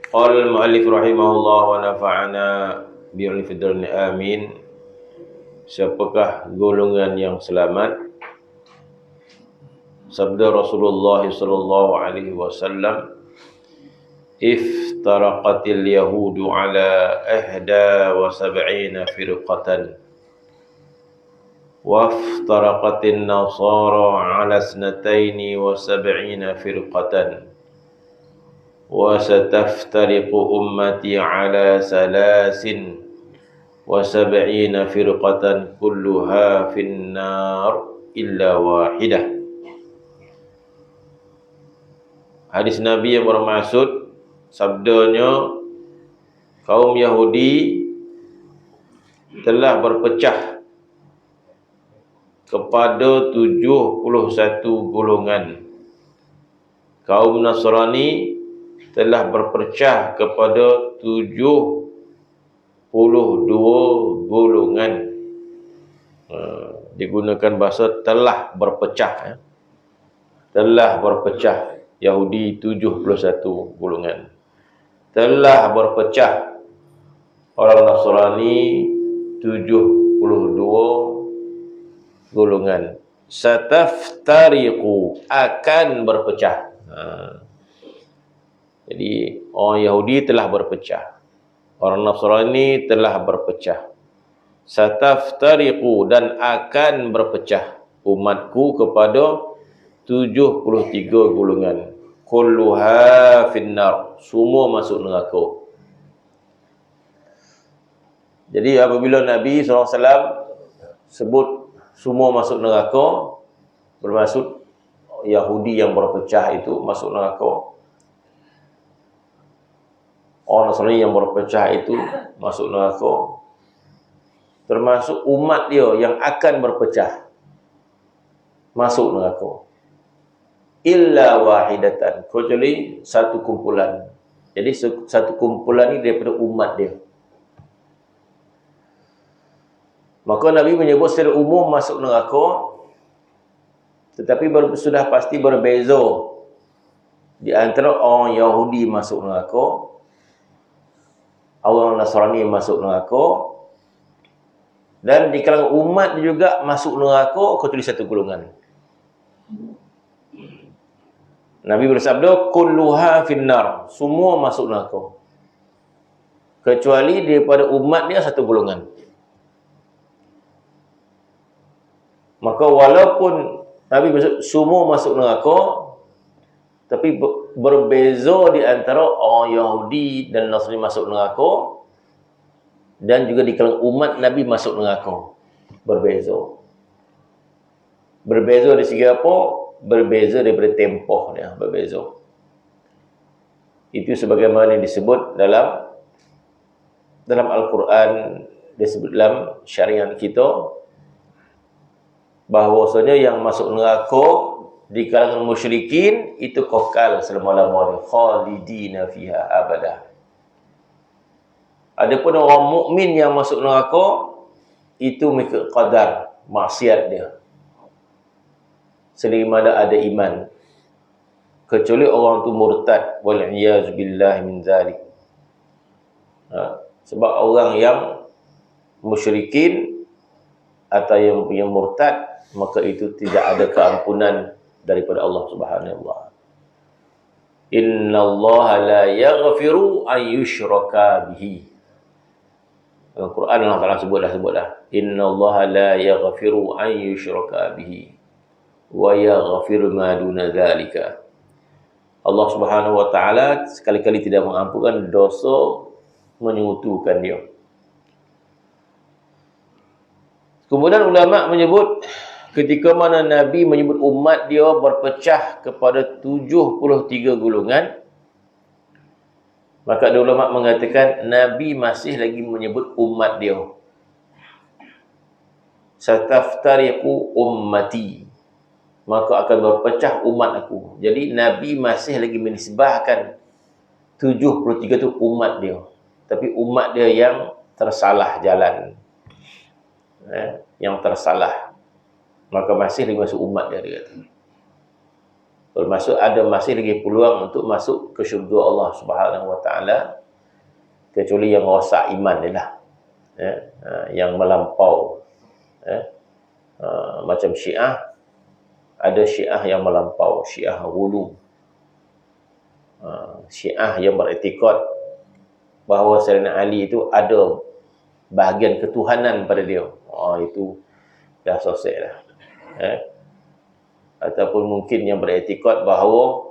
Qala al-mu'allif rahimahullah wa nafa'ana bi'ilmi fid darin amin. Siapakah golongan yang selamat? Sabda Rasulullah sallallahu alaihi wasallam, iftaraqatil yahudu ala 71 firqatan waftaraqatin nasara ala 72 firqatan wa sataftariqu ummati ala 73 firqatan kulluha finnar illa wahidah. Hadis Nabi yang bermaksud, sabdanya, kaum Yahudi telah berpecah kepada 71 golongan. Kaum Nasrani telah berpecah kepada 72 golongan. Digunakan bahasa telah berpecah. Telah berpecah. Yahudi 71 golongan. Telah berpecah orang Nasrani 72 golongan. Sataftariqu, akan berpecah. Jadi orang Yahudi telah berpecah, orang Nasrani telah berpecah. Sataftariqu, dan akan berpecah umatku kepada 73 golongan. Kulluha finnar, semua masuk neraka. Jadi apabila Nabi SAW sebut semua masuk neraka, bermaksud Yahudi yang berpecah itu masuk neraka. Orang Nasrani yang berpecah itu masuk neraka. Termasuk umat dia yang akan berpecah masuk neraka. Illa wahidatan, kecuali satu kumpulan. Jadi satu kumpulan ini daripada umat dia. Maka Nabi menyebut secara umum masuk neraka, tetapi sudah pasti berbeza di antara orang Yahudi masuk neraka, orang Nasrani masuk neraka, dan di kalangan umat juga masuk neraka kecuali satu golongan. Nabi bersabda, kulluha finnar, semua masuk neraka, kecuali daripada umat dia satu golongan. Maka walaupun Nabi bersabda semua masuk neraka, tapi berbeza di antara orang Yahudi dan Nasrani masuk neraka, dan juga di kalangan umat Nabi masuk neraka. Berbeza. Berbeza dari segi apa? Berbeza daripada tempoh dia, berbeza. Itu sebagaimana disebut dalam Al-Quran, disebut dalam syariat kita, bahawasanya yang masuk neraka di kalangan musyrikin itu kekal selama-lamanya, khalidina fiha abadah. Adapun orang mukmin yang masuk neraka itu mengikut qadar maksiat dia, selagi mana ada iman, kecuali orang tu murtad, wal iyaz billahi min zalik. Sebab orang yang musyrikin atau yang murtad, maka itu tidak ada keampunan daripada Allah Subhanahu wa taala. Innallaha la yaghfiru an yushraka bihi. Dalam Quran Allah Taala sebut dah. Innallaha la yaghfiru an yushraka bihi wa yaghfiru ma duna dzalika. Allah Subhanahu wa taala sekali-kali tidak mengampunkan dosa menyekutukan dia. Kemudian ulama menyebut ketika mana Nabi menyebut umat dia berpecah kepada 73 golongan, maka ada ulama mengatakan Nabi masih lagi menyebut umat dia. Sataftariqu ummati, maka akan berpecah umat aku. Jadi Nabi masih lagi menisbahkan 73 itu umat dia. Tapi umat dia yang tersalah jalan. Yang tersalah. maka masih lagi masuk umat dia kata. Termasuk ada masih lagi peluang untuk masuk ke syurga Allah Subhanahu wa taala, kecuali yang rosak iman dia lah. Yang melampau. Macam Syiah, ada Syiah yang melampau, Syiah ghulu. Syiah yang beriktikad bahawa Sayyidina Ali itu ada bahagian ketuhanan pada dia. Itu dah selesai dah. Ataupun mungkin yang beriktikad bahawa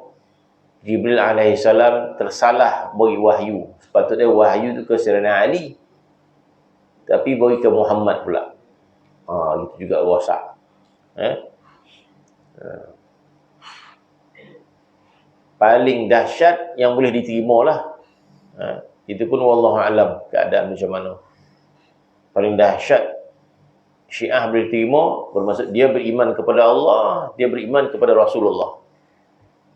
Jibril alaihissalam tersalah bagi wahyu. Sepatutnya wahyu itu ke Sayyidina Ali, tapi bagi ke Muhammad pula. Itu juga rosak. Paling dahsyat yang boleh diterima lah. Itu pun wallahu alam keadaan macam mana. Paling dahsyat Syiah boleh terima, bermaksud dia beriman kepada Allah, dia beriman kepada Rasulullah,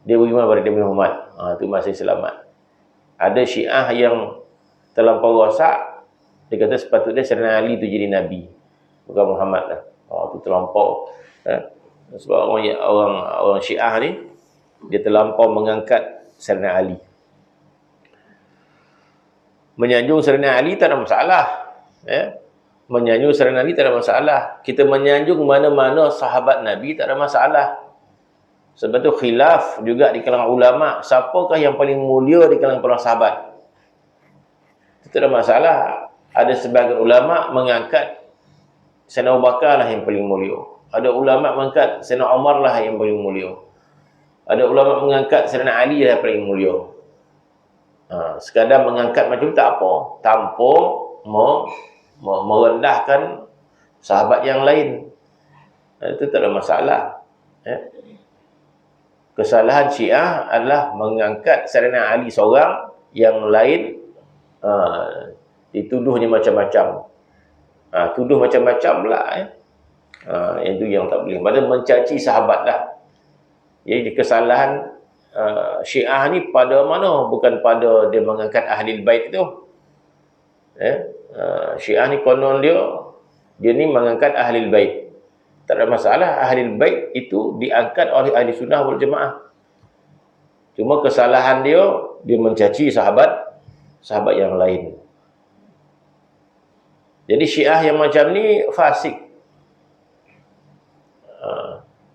dia beriman kepada Nabi Muhammad. Itu masih selamat. Ada Syiah yang terlampau rosak, dia kata sepatutnya Sayyidina Ali itu jadi Nabi, bukan Muhammad lah. Itu terlampau. Sebab orang Syiah ni, dia terlampau mengangkat Sayyidina Ali. Menyanjung Sayyidina Ali tak ada masalah. Menyanjung Sayyidina Ali tak ada masalah. Kita menyanjung mana-mana sahabat Nabi tak ada masalah. Sebab tu khilaf juga di kalangan ulama, siapakah yang paling mulia di kalangan para sahabat. Itu tak ada masalah. Ada sebagian ulama mengangkat Sayyidina Abu Bakar lah yang paling mulia. Ada ulama mengangkat Sayyidina Umar lah yang paling mulia. Ada ulama mengangkat Sayyidina Ali lah yang paling mulia. Sekadar mengangkat macam tu tak apa, tanpa merendahkan sahabat yang lain. Itu tak ada masalah. Kesalahan Syiah adalah mengangkat Sayyidina Ali seorang, yang lain dituduhnya macam-macam. Tuduh macam-macam lah. Itu yang tak boleh. Maksudnya mencaci sahabat lah. Jadi kesalahan Syiah ni pada mana? Bukan pada dia mengangkat Ahlul Bait tu. Syiah ni konon dia ni mengangkat Ahlul Bait. Tak ada masalah. Ahlul Bait itu diangkat oleh Ahli Sunnah wal Jamaah. Cuma kesalahan dia mencaci sahabat yang lain. Jadi Syiah yang macam ni fasik.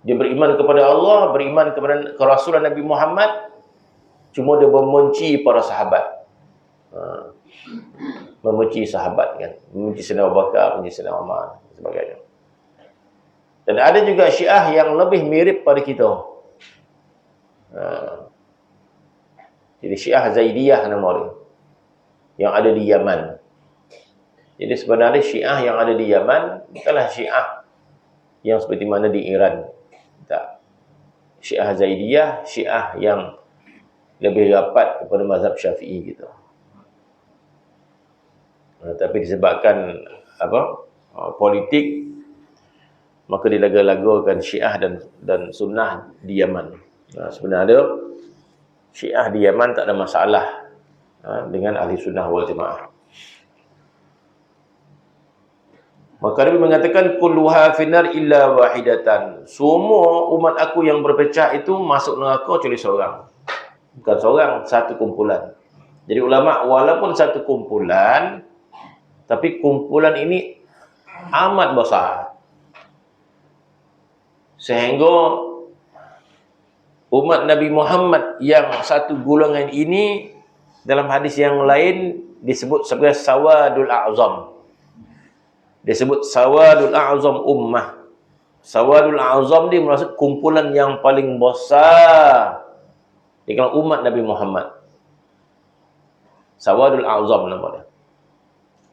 Dia beriman kepada Allah, beriman kepada Rasulullah Nabi Muhammad, cuma dia membenci para sahabat. Membenci sahabat kan, membenci Sayyidina Abu Bakar, membenci Sayyidina Umar, sebagainya. Dan ada juga Syiah yang lebih mirip pada kita. Jadi Syiah Zaidiyah nama dia, yang ada di Yaman. Jadi sebenarnya Syiah yang ada di Yaman bukanlah Syiah yang seperti mana di Iran. Tak. Syiah Zaidiyah, Syiah yang lebih rapat kepada mazhab Syafi'i gitu. Tapi disebabkan politik, maka dilaga-lagakan Syiah dan Sunnah di Yaman. Sebenarnya Syiah di Yaman tak ada masalah dengan Ahli Sunnah wal Jamaah. Maka Nabi mengatakan kulluha finnar illa wahidatan. Semua umat aku yang berpecah itu masuk neraka kecuali seorang. Bukan seorang, satu kumpulan. Jadi ulama walaupun satu kumpulan, tapi kumpulan ini amat besar. Sehingga umat Nabi Muhammad yang satu golongan ini dalam hadis yang lain disebut sebagai sawadul a'zam. Disebut sawadul a'zam ummah. Sawadul a'zam ni maksud kumpulan yang paling besar di kalangan umat Nabi Muhammad. Sawadul a'zam nama dia.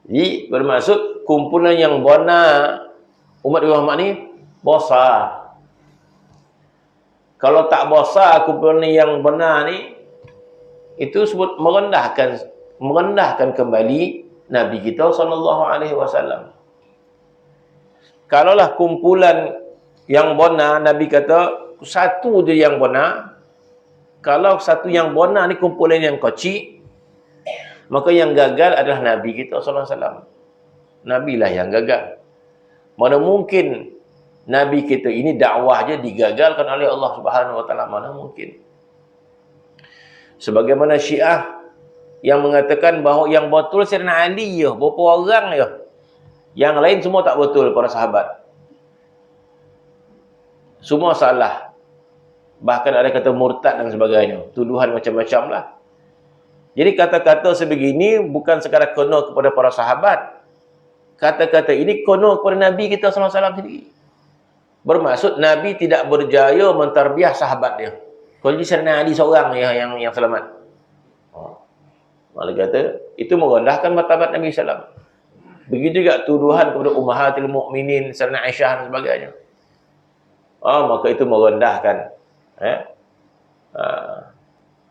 Jadi bermaksud kumpulan yang benar umat Nabi Muhammad ni besar. Kalau tak besar kumpulan yang benar ni, itu sebut merendahkan kembali Nabi kita SAW. Kalaulah kumpulan yang benar, Nabi kata satu je yang benar. Kalau satu yang benar ni kumpulan yang kecil, maka yang gagal adalah Nabi kita SAW. Nabi lah yang gagal. Mana mungkin Nabi kita ini dakwahnya digagalkan oleh Allah Subhanahu wa taala? Mana mungkin. Sebagaimana Syiah yang mengatakan bahawa yang betul Sayyidina Ali je, berapa orang je. Yang lain semua tak betul, para sahabat. Semua salah. Bahkan ada kata murtad dan sebagainya. Tuduhan macam-macam lah. Jadi kata-kata sebegini bukan sekadar kena kepada para sahabat. Kata-kata ini kena kepada Nabi kita sallallahu alaihi wasallam sendiri. Bermaksud Nabi tidak berjaya mentarbiah sahabat dia. Kalau di sana Ali seorang yang selamat. Malah kata, itu merendahkan martabat Nabi SAW. Begitu juga tuduhan kepada Ummahatil Mukminin, Sayyidina Aisyah dan sebagainya. Maka itu merendahkan.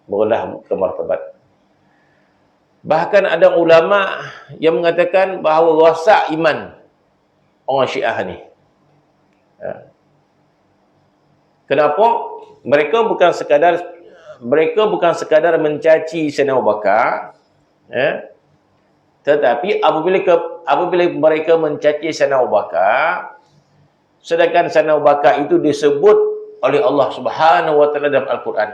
Merendah ke martabat. Bahkan ada ulama yang mengatakan bahawa rosak iman orang Syiah ni. Kenapa? Mereka bukan sekadar mencaci Sayyidina Abu Bakar, tetapi apabila mereka mencaci Sayyidina Abu Bakar, sedangkan Sayyidina Abu Bakar itu disebut oleh Allah Subhanahu wa taala dalam Al-Quran.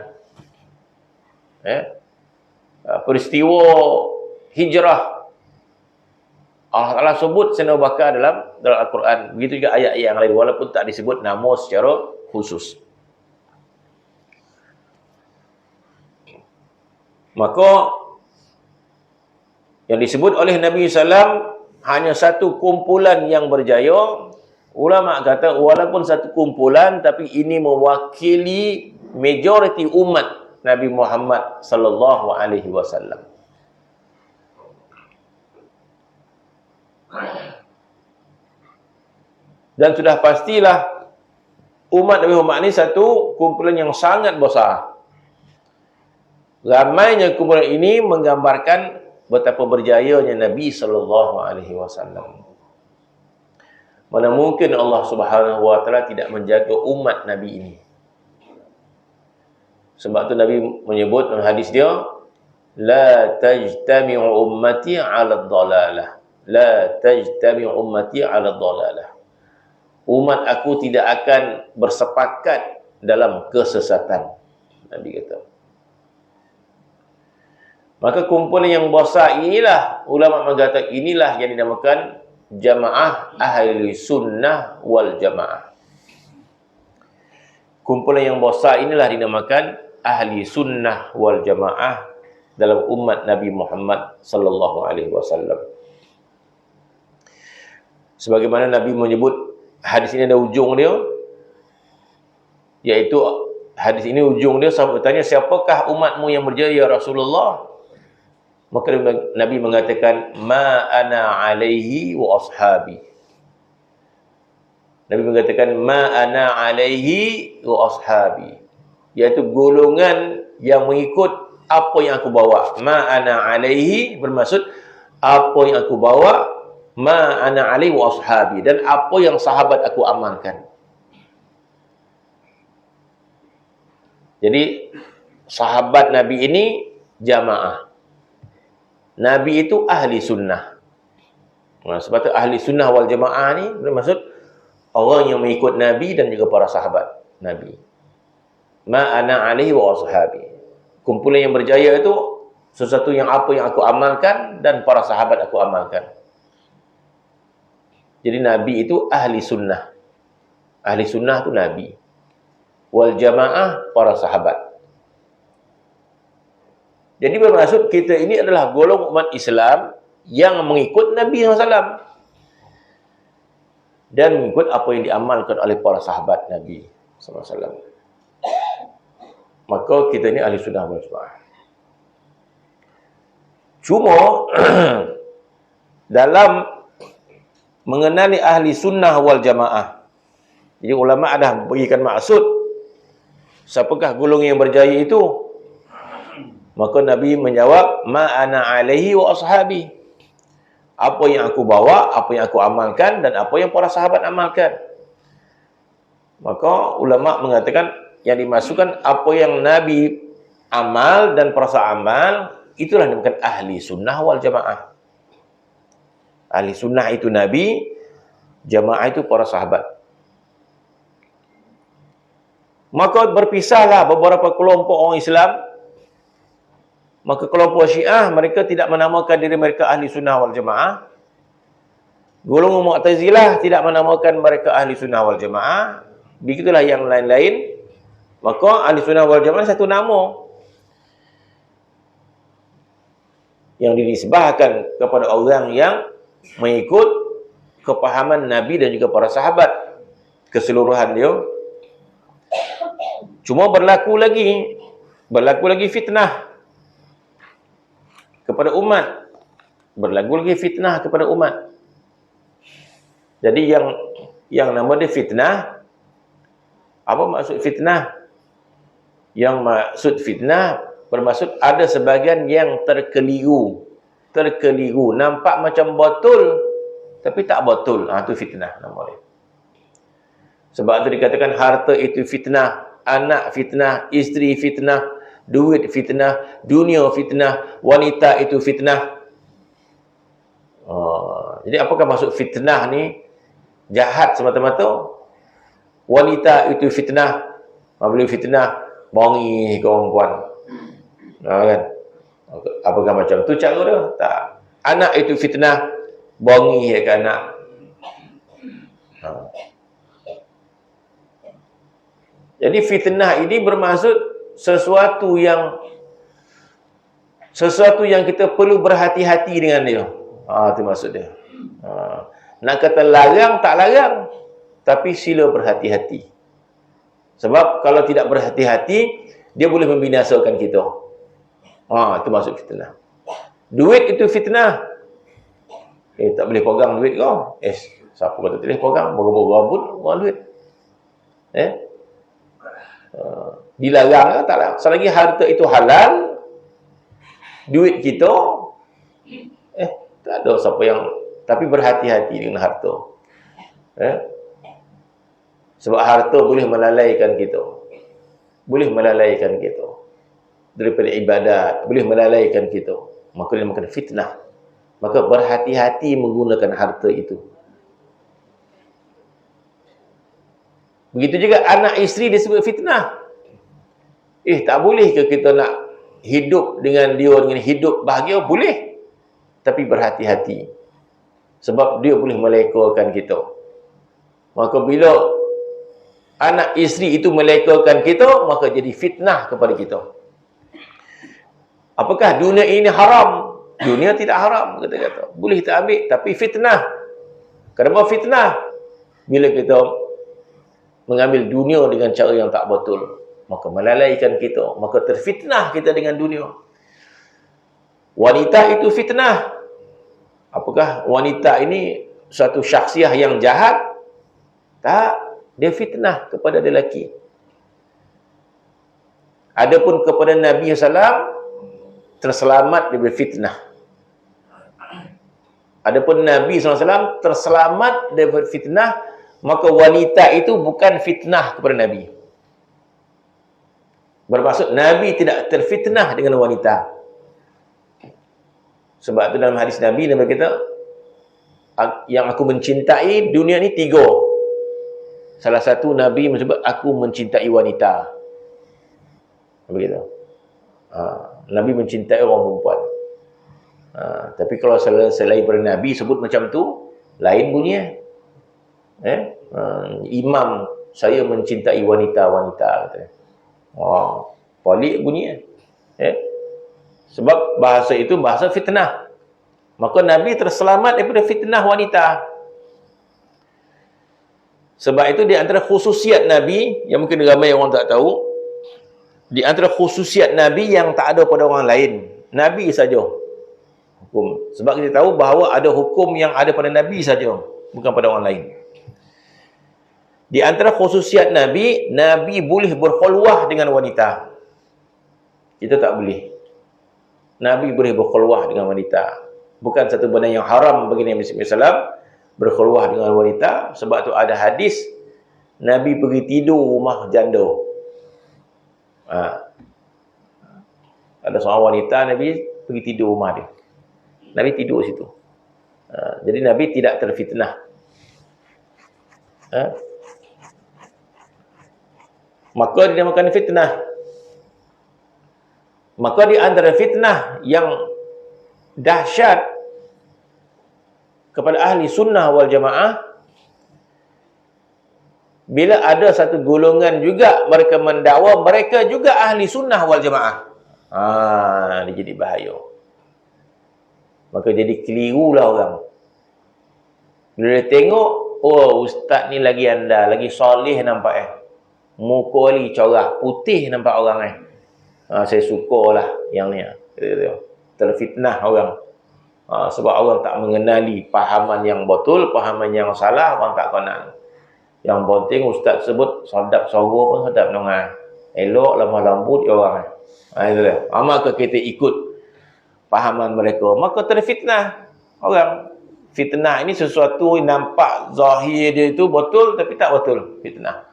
Peristiwa hijrah Allah Taala sebut Sayyidina Abu Bakar dalam Al-Quran. Begitu juga ayat yang lain walaupun tak disebut nama secara khusus. Maka yang disebut oleh Nabi SAW hanya satu kumpulan yang berjaya. Ulama kata walaupun satu kumpulan, tapi ini mewakili majoriti umat Nabi Muhammad sallallahu alaihi wasallam. Dan sudah pastilah umat Nabi Muhammad ini satu kumpulan yang sangat besar. Ramainya kumpulan ini menggambarkan betapa berjayanya Nabi sallallahu alaihi wasallam. Mana mungkin Allah Subhanahu wa taala tidak menjaga umat Nabi ini. Sebab tu Nabi menyebut dalam hadis dia, la tajtami'u ummati 'ala ad-dhalalah. La tajtami'u ummati 'ala ad-dhalalah. Umat aku tidak akan bersepakat dalam kesesatan. Nabi kata. Maka kumpulan yang besar inilah, ulama mengatakan inilah yang dinamakan jamaah ahli sunnah wal jamaah. Kumpulan yang besar inilah dinamakan ahli sunnah wal jamaah dalam umat Nabi Muhammad sallallahu alaihi wasallam. Sebagaimana Nabi menyebut, hadis ini ada ujung dia, iaitu hadis ini ujung dia sahabat bertanya, siapakah umatmu yang berjaya ya Rasulullah? Maka Nabi mengatakan, ma ana alaihi wa ashabi. Nabi mengatakan, ma ana alaihi wa ashabi, iaitu golongan yang mengikut apa yang aku bawa. Ma ana alaihi bermaksud apa yang aku bawa, ma ana alaihi wa ashabi, dan apa yang sahabat aku amalkan. Jadi sahabat Nabi ini jamaah. Nabi itu ahli sunnah. Sebab itu ahli sunnah wal jamaah ni bermaksud orang yang mengikut Nabi dan juga para sahabat Nabi. Ma ana alaihi wa ashabi. Kumpulan yang berjaya itu sesuatu yang apa yang aku amalkan dan para sahabat aku amalkan. Jadi Nabi itu ahli sunnah. Ahli sunnah itu Nabi. Wal jamaah para sahabat. Jadi bermaksud kita ini adalah golongan umat Islam yang mengikut Nabi SAW dan mengikut apa yang diamalkan oleh para sahabat Nabi SAW. Maka kita ini ahli sunnah wal jamaah. Cuma dalam mengenali ahli sunnah wal jamaah, jadi ulama ada berikan maksud siapakah golongan yang berjaya itu. Maka Nabi menjawab, ma ana alaihi wa ashabi. Apa yang aku bawa, apa yang aku amalkan, dan apa yang para sahabat amalkan. Maka ulama mengatakan yang dimasukkan apa yang Nabi amal dan para sahabat amal, itulah yang dinamakan ahli sunnah wal jamaah. Ahli sunnah itu Nabi, jamaah itu para sahabat. Maka berpisahlah beberapa kelompok orang Islam. Maka kelompok Syiah, mereka tidak menamakan diri mereka Ahli Sunnah wal Jamaah. Golongan Mu'tazilah tidak menamakan mereka Ahli Sunnah wal Jamaah. Begitulah yang lain-lain. Maka Ahli Sunnah wal Jamaah satu nama yang dinisbahkan kepada orang yang mengikut kepahaman Nabi dan juga para sahabat keseluruhan dia. Cuma berlaku lagi fitnah kepada umat. Berlaku lagi fitnah kepada umat. Jadi yang nama dia fitnah. Apa maksud fitnah? Yang maksud fitnah bermaksud ada sebagian yang terkeliru, nampak macam betul tapi tak betul. Itu fitnah nama dia. Sebab itu dikatakan harta itu fitnah, anak fitnah, isteri fitnah, duit fitnah, dunia fitnah, wanita itu fitnah. Jadi apakah maksud fitnah ni? Jahat semata-mata. Wanita itu fitnah. Apabila fitnah, bongi ke orang puan. Kan? Apakah macam tu cara dia? Tak. Anak itu fitnah, bongi ke anak. Jadi fitnah ini bermaksud sesuatu yang kita perlu berhati-hati dengan dia. Itu maksud dia. Nak kata larang, tak larang. Tapi sila berhati-hati. Sebab kalau tidak berhati-hati, dia boleh membinasakan kita. Itu maksud fitnah. Duit itu fitnah. Tak boleh pegang duit kau. Siapa kata tak boleh pegang? Berabut-rabut, buang duit. Dilarang tak larang. Selagi harta itu halal, duit kita, tak ada siapa yang... Tapi berhati-hati dengan harta. Sebab harta boleh melalaikan kita. Boleh melalaikan kita. Daripada ibadat. Boleh melalaikan kita. Maka dia makan fitnah. Maka berhati-hati menggunakan harta itu. Begitu juga anak isteri disebut fitnah. Tak boleh ke kita nak hidup dengan dia dengan hidup bahagia? Boleh. Tapi berhati-hati. Sebab dia boleh melekakan kita. Maka bila anak isteri itu melekakan kita, maka jadi fitnah kepada kita. Apakah dunia ini haram? Dunia tidak haram, kata-kata. Boleh kita ambil, tapi fitnah. Kenapa fitnah? Bila kita mengambil dunia dengan cara yang tak betul, maka melalaikan kita, maka terfitnah kita dengan dunia. Wanita itu fitnah. Apakah wanita ini suatu syakhsiah yang jahat? Tak, dia fitnah kepada lelaki. Adapun kepada Nabi SAW, terselamat daripada fitnah. Adapun Nabi SAW terselamat daripada fitnah, maka wanita itu bukan fitnah kepada Nabi. Bermaksud Nabi tidak terfitnah dengan wanita. Sebab itu dalam hadis Nabi kata, yang aku mencintai dunia ni 3. Salah satu Nabi menyebut aku mencintai wanita. Begitu. Nabi mencintai orang perempuan. Tapi kalau selain daripada Nabi sebut macam tu, lain bunyinya. Imam saya mencintai wanita-wanita kata. Pelik bunyinya. Sebab bahasa itu bahasa fitnah. Maka Nabi terselamat daripada fitnah wanita. Sebab itu di antara khususiat Nabi, yang mungkin ramai orang tak tahu, di antara khususiat Nabi yang tak ada pada orang lain, Nabi saja hukum. Sebab kita tahu bahawa ada hukum yang ada pada Nabi saja, bukan pada orang lain. Di antara khususiat Nabi, Nabi boleh berkhulwah dengan wanita. Kita tak boleh. Nabi boleh berkhulwah dengan wanita. Bukan satu benda yang haram bagi Nabi SAW berkhulwah dengan wanita. Sebab tu ada hadis, Nabi pergi tidur rumah janda. Ada seorang wanita, Nabi pergi tidur rumah dia. Nabi tidur situ. Jadi Nabi tidak terfitnah. Maka dinamakan fitnah. Maka di antara fitnah yang dahsyat kepada ahli sunnah wal jamaah, bila ada satu golongan juga mereka mendakwa mereka juga ahli sunnah wal jamaah. Dia jadi bahaya. Maka jadi kelirulah orang. Bila dia tengok, oh ustaz ni lagi anda, lagi soleh nampak muka lagi corah, putih nampak orang saya sukalah yang ni. Terfitnah orang. Sebab orang tak mengenali pahaman yang betul, pahaman yang salah, orang tak kenal. Yang penting ustaz sebut sadap suara pun sadap nongah. Elok lemah lembut dia orang. Itu dia. Maka kita ikut pahaman mereka, maka terfitnah orang. Fitnah ini sesuatu yang nampak zahir dia itu betul tapi tak betul, fitnah.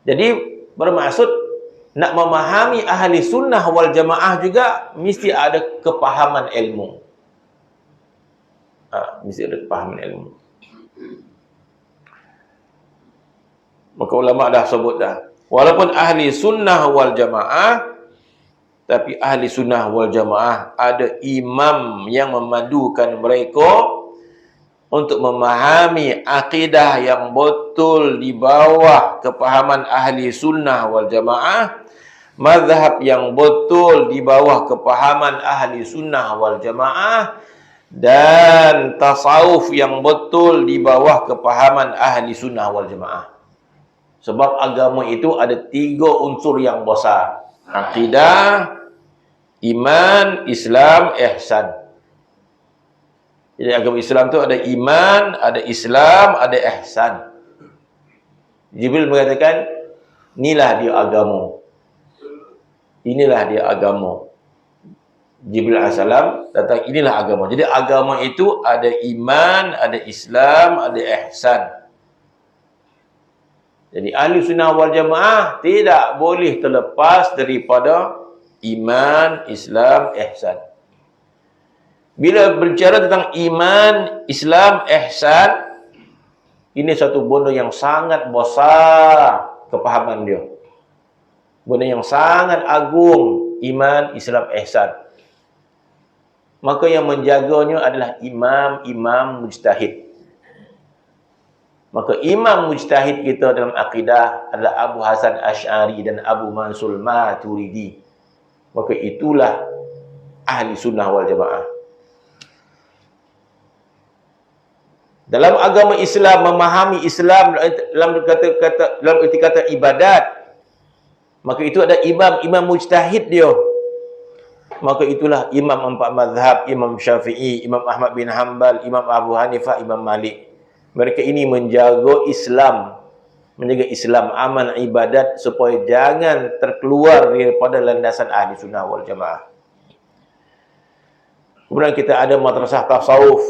Jadi bermaksud nak memahami ahli sunnah wal jamaah juga mesti ada kepahaman ilmu. Mesti ada kepahaman ilmu. Maka ulama dah sebut dah, walaupun ahli sunnah wal jamaah, tapi ahli sunnah wal jamaah ada imam yang memandukan mereka untuk memahami akidah yang betul di bawah kepahaman ahli sunnah wal jamaah, mazhab yang betul di bawah kepahaman ahli sunnah wal jamaah, dan tasawuf yang betul di bawah kepahaman ahli sunnah wal jamaah. Sebab agama itu ada 3 unsur yang besar: akidah, iman, Islam, ihsan. Jadi agama Islam tu ada iman, ada Islam, ada ihsan. Jibril mengatakan, inilah dia agama. Inilah dia agama. Jibril AS datang, inilah agama. Jadi agama itu ada iman, ada Islam, ada ihsan. Jadi ahli sunnah wal jamaah tidak boleh terlepas daripada iman, Islam, ihsan. Bila berbicara tentang iman, Islam, ihsan, ini satu benda yang sangat besar kepahaman dia. Benda yang sangat agung, iman, Islam, ihsan. Maka yang menjaganya adalah imam-imam mujtahid. Maka imam mujtahid kita dalam akidah adalah Abu Hasan Asy'ari dan Abu Mansur Maturidi. Maka itulah ahli sunnah wal jamaah. Dalam agama Islam, memahami Islam dalam erti kata ibadat, maka itu ada imam mujtahid dia. Maka itulah imam 4 mazhab, Imam Syafi'i, Imam Ahmad bin Hanbal, Imam Abu Hanifah, Imam Malik. Mereka ini menjaga Islam, amal ibadat supaya jangan terkeluar daripada landasan ahli sunnah wal jamaah. Kemudian kita ada madrasah tasawuf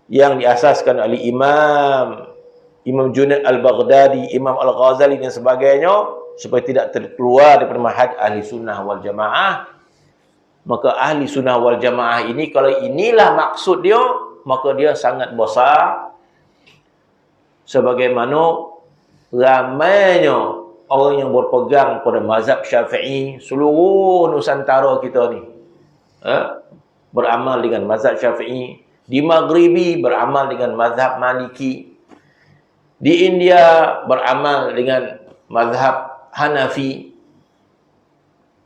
yang diasaskan oleh Imam Junaid al-Baghdadi, Imam al-Ghazali dan sebagainya, supaya tidak terkeluar daripada manhaj ahli sunnah wal jamaah. Maka ahli sunnah wal jamaah ini, kalau inilah maksud dia, maka dia sangat besar. Sebagaimana ramainya orang yang berpegang pada mazhab Syafi'i, seluruh Nusantara kita ni beramal dengan mazhab Syafi'i. Di Maghribi beramal dengan mazhab Maliki. Di India beramal dengan mazhab Hanafi.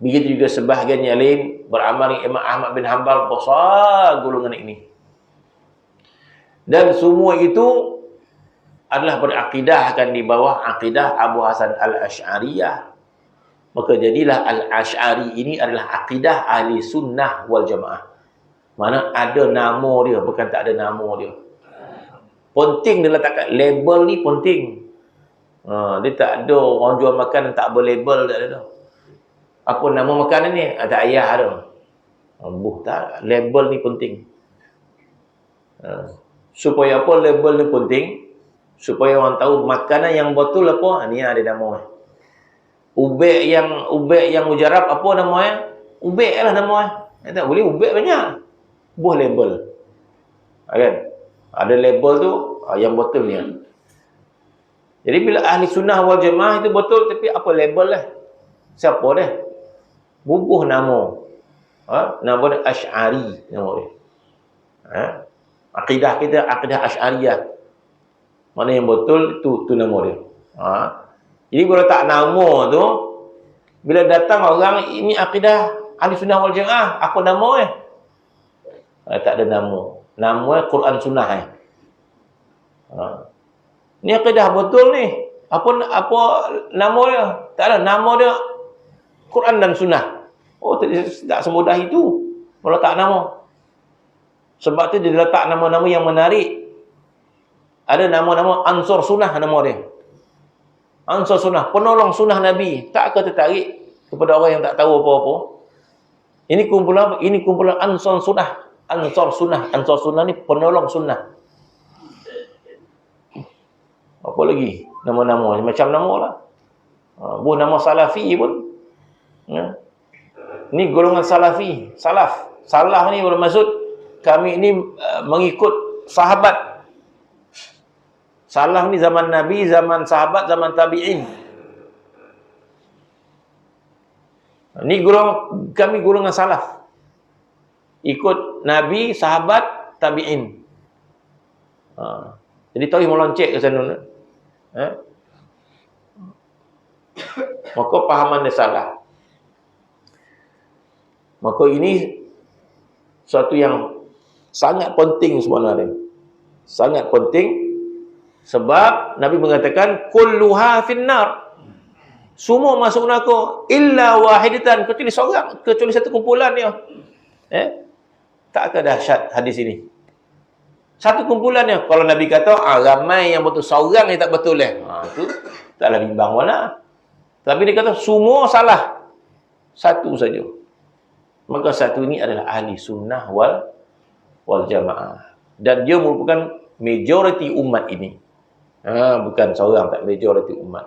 Begitu juga sebahagian yang lain beramal dengan Imam Ahmad bin Hanbal. Besar golongan ini. Dan semua itu adalah berakidahkan di bawah akidah Abu Hasan al-Asy'ariyah. Maka jadilah al-Asy'ari ini adalah akidah ahli sunnah wal jamaah. Mana ada nama dia, bukan tak ada nama dia. Penting dia letakkan label ni penting. Dia tak ada orang jual makanan tak berlabel, tak ada. Apa nama makanan ni? Tak payah ada. Tak, label ni penting. Supaya apa label ni penting? Supaya orang tahu makanan yang betul apa, ni ada nama. Ubek yang mujarab apa namanya? Ubek lah namanya. Tak boleh ubek banyak. Buah label. Kan? Ada label tu yang betul ni. Jadi bila ahli sunnah wal jamaah itu betul, tapi apa label lah? Siapa dia? Bubuh nama. Nama dia Asy'ari, nama dia. Akidah kita akidah Asy'ariyah. Mana yang betul tu nama dia. Jadi kalau tak nama tu, bila datang orang ini akidah ahli sunnah wal jamaah, apa nama tak ada nama. Nama Quran sunnah Ni akidah betul ni. Apa nama dia? Tak ada, nama dia Quran dan sunnah. Oh, tak semudah itu meletak nama. Sebab tu dia letak nama-nama yang menarik. Ada nama-nama Ansar Sunnah nama dia. Ansar Sunnah, penolong sunnah Nabi. Tak ke tertarik kepada orang yang tak tahu apa-apa. Ini kumpulan Ansar Sunnah. Ansar Sunnah. Ansar Sunnah ni penolong sunnah. Apa lagi? Nama-nama macam nama lah. Buah nama Salafi pun. Ni golongan Salafi. Salaf. Salah ni bermaksud kami ni mengikut sahabat. Salah ni zaman Nabi, zaman sahabat, zaman tabi'in. Ni kami golongan salaf. Ikut Nabi, sahabat, tabi'in. Jadi tahu meloncek ke sana. Maka pahaman dia salah. Maka ini suatu yang sangat penting sebenarnya. Sangat penting sebab Nabi mengatakan kulluha finnar. Semua masuk neraka illa wahidatan, kecuali seorang, kecuali satu kumpulan dia. Tak ada dahsyat hadis ini. Satu kumpulannya. Kalau Nabi kata ramai yang betul, seorang yang tak betul tu taklah bimbang mana. Tapi dia kata semua salah. Satu saja. Maka satu ini adalah ahli sunnah wal jamaah. Dan dia merupakan majoriti umat ini. Bukan seorang, tak majoriti umat.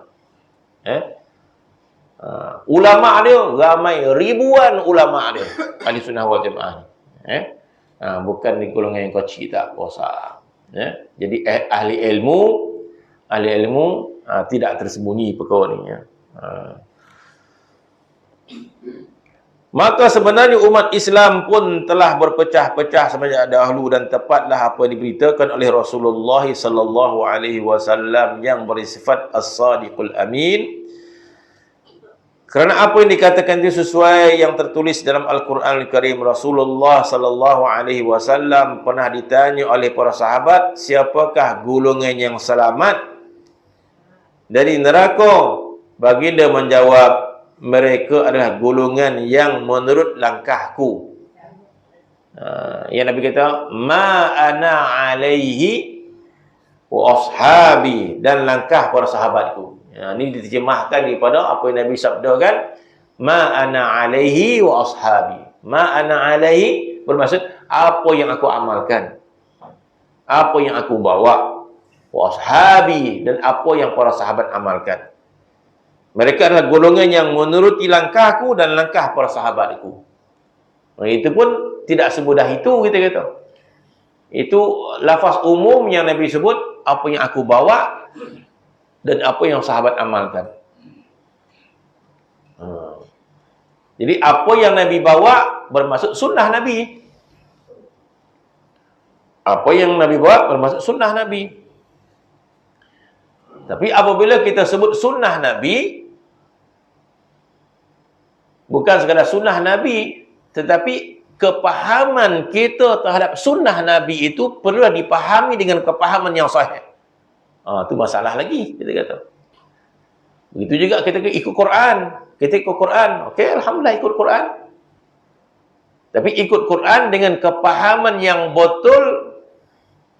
Ulama dia ramai, ribuan ulama dia ahli sunnah wal jamaah. Bukan di golongan yang kecil tak kuasa. Jadi ahli ilmu tidak tersembunyi perkara ni. Maka sebenarnya umat Islam pun telah berpecah-pecah semenjak dahulu dan tepatlah apa yang diberitakan oleh Rasulullah sallallahu alaihi wasallam yang bersifat as-sadiqul amin. Kerana apa yang dikatakan itu sesuai yang tertulis dalam Al-Quran Al-Karim. Rasulullah sallallahu alaihi wasallam pernah ditanya oleh para sahabat, siapakah golongan yang selamat dari neraka? Baginda menjawab, mereka adalah golongan yang menurut langkahku. Yang Nabi kata, ma ana alaihi wa ashabi, dan langkah para sahabatku. Ini diterjemahkan daripada apa yang Nabi sabdakan, ma ana alaihi wa ashabi. Ma ana alaihi bermaksud apa yang aku amalkan, apa yang aku bawa, wa ashabi, dan apa yang para sahabat amalkan. Mereka adalah golongan yang menuruti langkahku dan langkah para sahabatku. Itu pun tidak semudah itu kita kata. Itu lafaz umum yang Nabi sebut, apa yang aku bawa dan apa yang sahabat amalkan. Jadi apa yang Nabi bawa bermaksud sunnah Nabi. Apa yang Nabi bawa bermaksud sunnah Nabi. Tapi apabila kita sebut sunnah Nabi, bukan sekadar sunnah Nabi, tetapi kepahaman kita terhadap sunnah Nabi itu perlu dipahami dengan kepahaman yang sahih. Itu masalah lagi, kita kata. Begitu juga kita ikut Quran. Kita ikut Quran. Okey, alhamdulillah ikut Quran. Tapi ikut Quran dengan kepahaman yang betul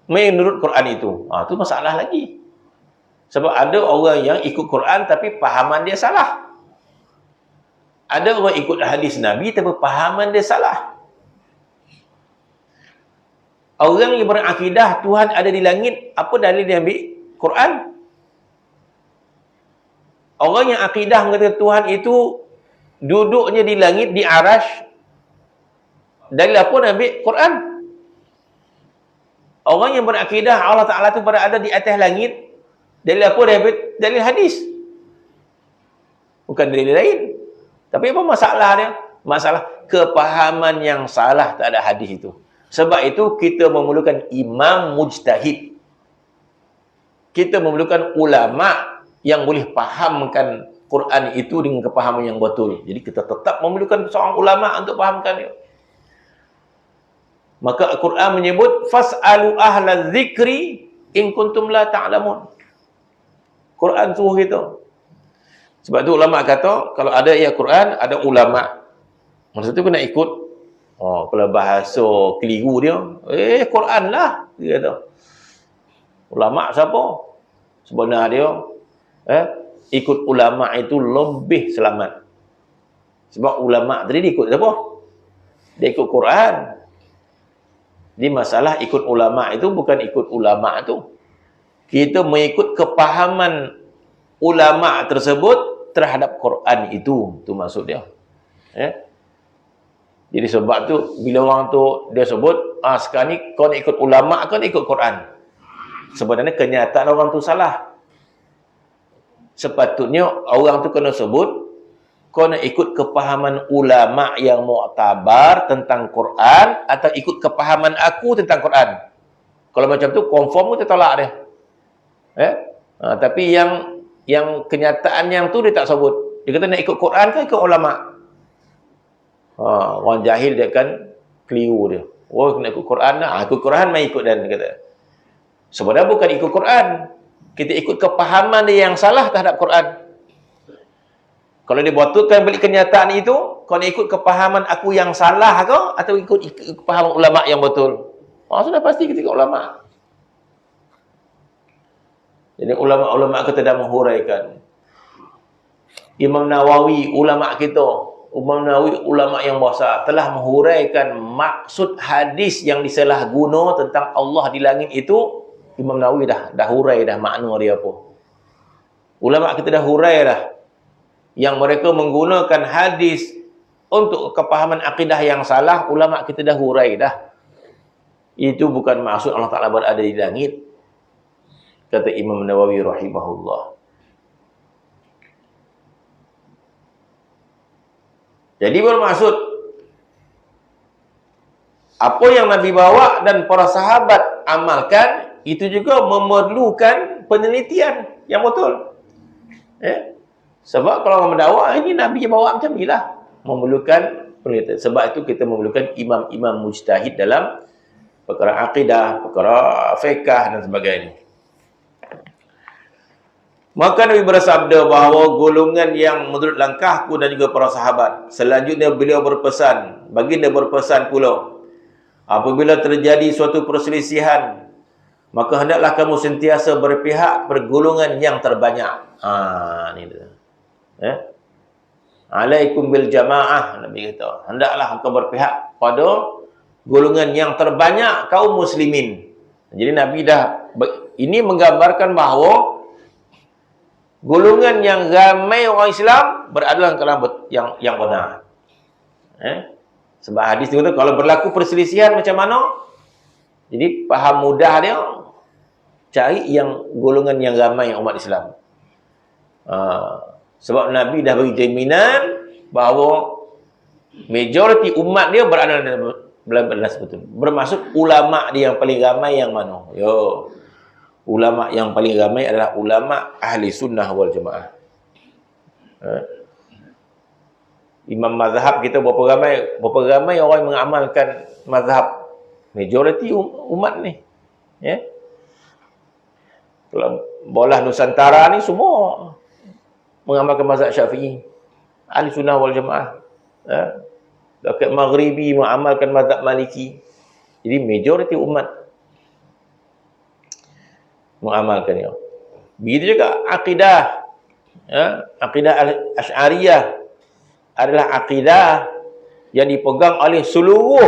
menurut Quran itu. Itu masalah lagi. Sebab ada orang yang ikut Quran tapi pahaman dia salah. Ada orang ikut hadis Nabi tapi pahaman dia salah. Orang yang berakidah Tuhan ada di langit, apa dalil dia ambil? Quran. Orang yang akidah mengatakan Tuhan itu duduknya di langit, di arash, dalil apa dia ambil? Quran. Orang yang berakidah Allah Ta'ala itu berada di atas langit, Dalil apa dia? Dalil hadis. Bukan dalil lain. Tapi apa masalah dia? Masalah kepahaman yang salah tak ada hadis itu. Sebab itu kita memerlukan imam mujtahid. Kita memerlukan ulama yang boleh fahamkan Quran itu dengan kepahaman yang betul. Jadi kita tetap memerlukan seorang ulama untuk fahamkan dia. Maka Al-Quran menyebut fas'alu ahla dzikri in kuntum la ta'lamun. Quran suruh kita. Sebab tu ulama kata kalau ada ayat Quran, ada ulama. Masa tu kena ikut. Oh, kalau bahasa keliru dia, Quran lah dia kata. Ulama siapa? Sebenarnya dia ikut ulama itu lebih selamat. Sebab ulama tadi dia ikut siapa? Dia ikut Quran. Di masalah ikut ulama itu bukan ikut ulama tu. Kita mengikut kepahaman ulama tersebut terhadap Quran itu. Tu maksud dia. Jadi sebab tu bila orang tu dia sebut, sekarang ni kau nak ikut ulama, kau nak ikut Quran. Sebenarnya kenyataan orang tu salah. Sepatutnya orang tu kena sebut kau nak ikut kepahaman ulama yang muktabar tentang Quran atau ikut kepahaman aku tentang Quran. Kalau macam tu confirm tu tolak dia. Tapi yang kenyataan yang tu dia tak sebut. Dia kata nak ikut Quran ke ikut ulama. Orang jahil dia kan keliru dia. Oh, nak ikut Quran lah. Ikut Quran mai ikut dan dia kata. Sebenarnya bukan ikut Quran. Kita ikut kepahaman dia yang salah terhadap Quran. Kalau dia betulkan balik kenyataan itu, kau nak ikut kepahaman aku yang salah ke atau ikut kepahaman ulama yang betul? Sudah pasti kita ikut ulama. Jadi ulama-ulama kita dah menghuraikan. Imam Nawawi, ulama kita, Imam Nawawi ulama yang besar telah menghuraikan maksud hadis yang disalah guna tentang Allah di langit itu. Imam Nawawi dah hurai dah makna dia apa. Ulama kita dah hurai dah yang mereka menggunakan hadis untuk kepahaman akidah yang salah. Ulama kita dah hurai dah. Itu bukan maksud Allah Ta'ala berada di langit, kata Imam Nawawi rahimahullah. Jadi bermaksud apa yang Nabi bawa dan para sahabat amalkan itu juga memerlukan penelitian yang betul. Sebab kalau orang mendakwa, ini Nabi bawa macam ni lah. Memerlukan penelitian. Sebab itu kita memerlukan imam-imam mujtahid dalam perkara akidah, perkara fiqh dan sebagainya. Maka Nabi bersabda bahawa golongan yang menurut langkahku dan juga para sahabat. Selanjutnya beliau berpesan, baginda berpesan pula, apabila terjadi suatu perselisihan, maka hendaklah kamu sentiasa berpihak pergolongan yang terbanyak. Ni dia. Alaikum bil jamaah, Nabi kata. Hendaklah engkau berpihak pada golongan yang terbanyak kaum muslimin. Jadi Nabi ini menggambarkan bahawa golongan yang ramai orang Islam berada dalam kelompok yang benar. Sebab hadis itu kalau berlaku perselisihan macam mana? Jadi faham mudah dia cari yang golongan yang ramai umat Islam. Sebab Nabi dah bagi jaminan bahawa majoriti umat dia berada dalam betul. Bermaksud ulama dia yang paling ramai yang mana? Ulama yang paling ramai adalah ulama ahli sunnah wal jamaah. Imam mazhab kita berapa ramai orang yang mengamalkan mazhab majoriti umat ni. Kalau bola Nusantara ni semua mengamalkan mazhab Syafi'i, ahli sunnah wal jamaah. Dekat Maghribi mengamalkan mazhab Maliki. Jadi majoriti umat mengamalkannya. Begitu juga akidah. Akidah Asy'ariyah adalah akidah yang dipegang oleh seluruh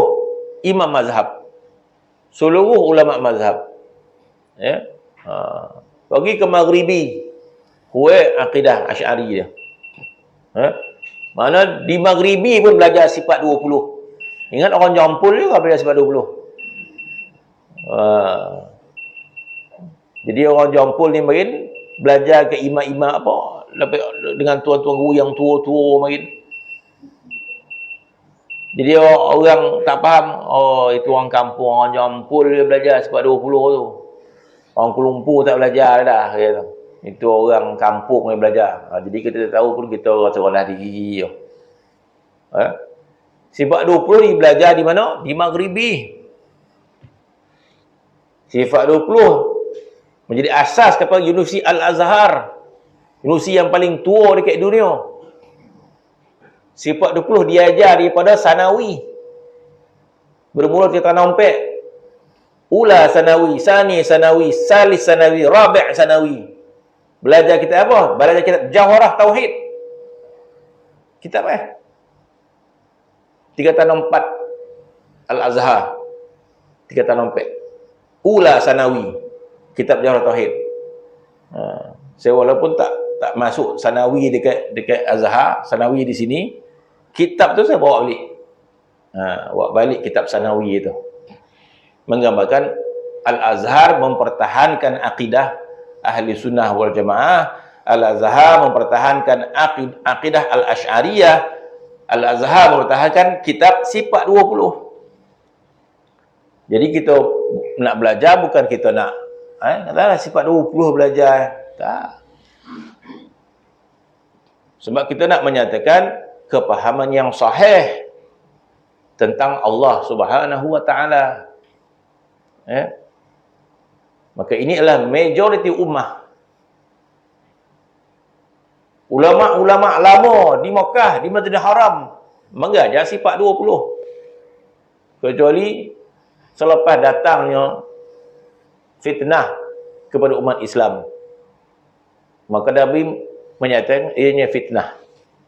imam mazhab, seluruh ulama mazhab. Bagi ke Maghribi, akidah Asy'ari dia. Mana di Maghribi pun belajar sifat 20. Ingat orang Jampul juga belajar sifat 20. Jadi orang Jampul ni main belajar ke imam-imam apa dengan tuan-tuan guru yang tua-tua makin. Jadi orang tak faham, oh itu orang kampung, orang Jampul dia belajar sebab 20 tu. Orang Kuala Lumpur tak belajar dah kata. Itu orang kampung yang belajar. Jadi kita tahu pun kita orang sekolah di gigi. Sifat 20 ni belajar di mana? Di Maghribi. Sifat 20 menjadi asas kepada Universiti Al-Azhar. Universiti yang paling tua dekat dunia. Sifat 20 diajar daripada Sanawi. Bermula dari Tanah Ompek. Ula Sanawi, Sani Sanawi, Salis Sanawi, Rabi' Sanawi. Belajar kitab apa? Belajar kitab Jawharah Tauhid. Kitab Tingkatan 4 Al-Azhar. Tingkatan 4. Ula Sanawi. Kitab Jawharah Tauhid. Saya walaupun tak masuk Sanawi dekat Azhar, Sanawi di sini, kitab tu saya bawa balik. Bawa balik kitab Sanawi itu. Menggambarkan Al-Azhar mempertahankan akidah Ahli Sunnah wal Jamaah. Al-Azhar mempertahankan akidah Al-Asy'ariyah. Al-Azhar mempertahankan kitab Sifat 20. Jadi kita nak belajar bukan kita nak Sifat 20 belajar. Tak. Sebab kita nak menyatakan kepahaman yang sahih tentang Allah Subhanahu wa taala. Maka ini adalah majoriti ummah. Ulama-ulama lama di Makkah, di Masjidil Haram mengajar sifat 20. Kecuali selepas datangnya fitnah kepada umat Islam. Maka Nabi menyatakan ianya fitnah.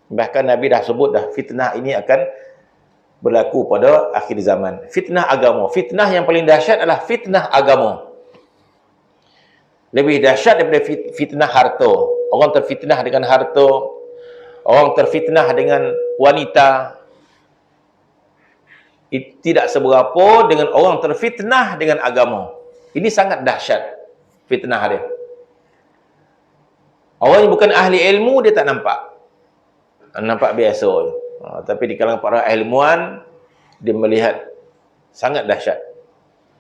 Bahkan Nabi dah sebut dah fitnah ini akan berlaku pada akhir zaman. Fitnah agama. Fitnah yang paling dahsyat adalah fitnah agama. Lebih dahsyat daripada fitnah harta. Orang terfitnah dengan harta. Orang terfitnah dengan wanita. Tidak seberapa dengan orang terfitnah dengan agama. Ini sangat dahsyat fitnah dia. Orang yang bukan ahli ilmu, dia tak nampak. Nampak biasa je. Tapi di kalangan para ilmuwan, dia melihat sangat dahsyat.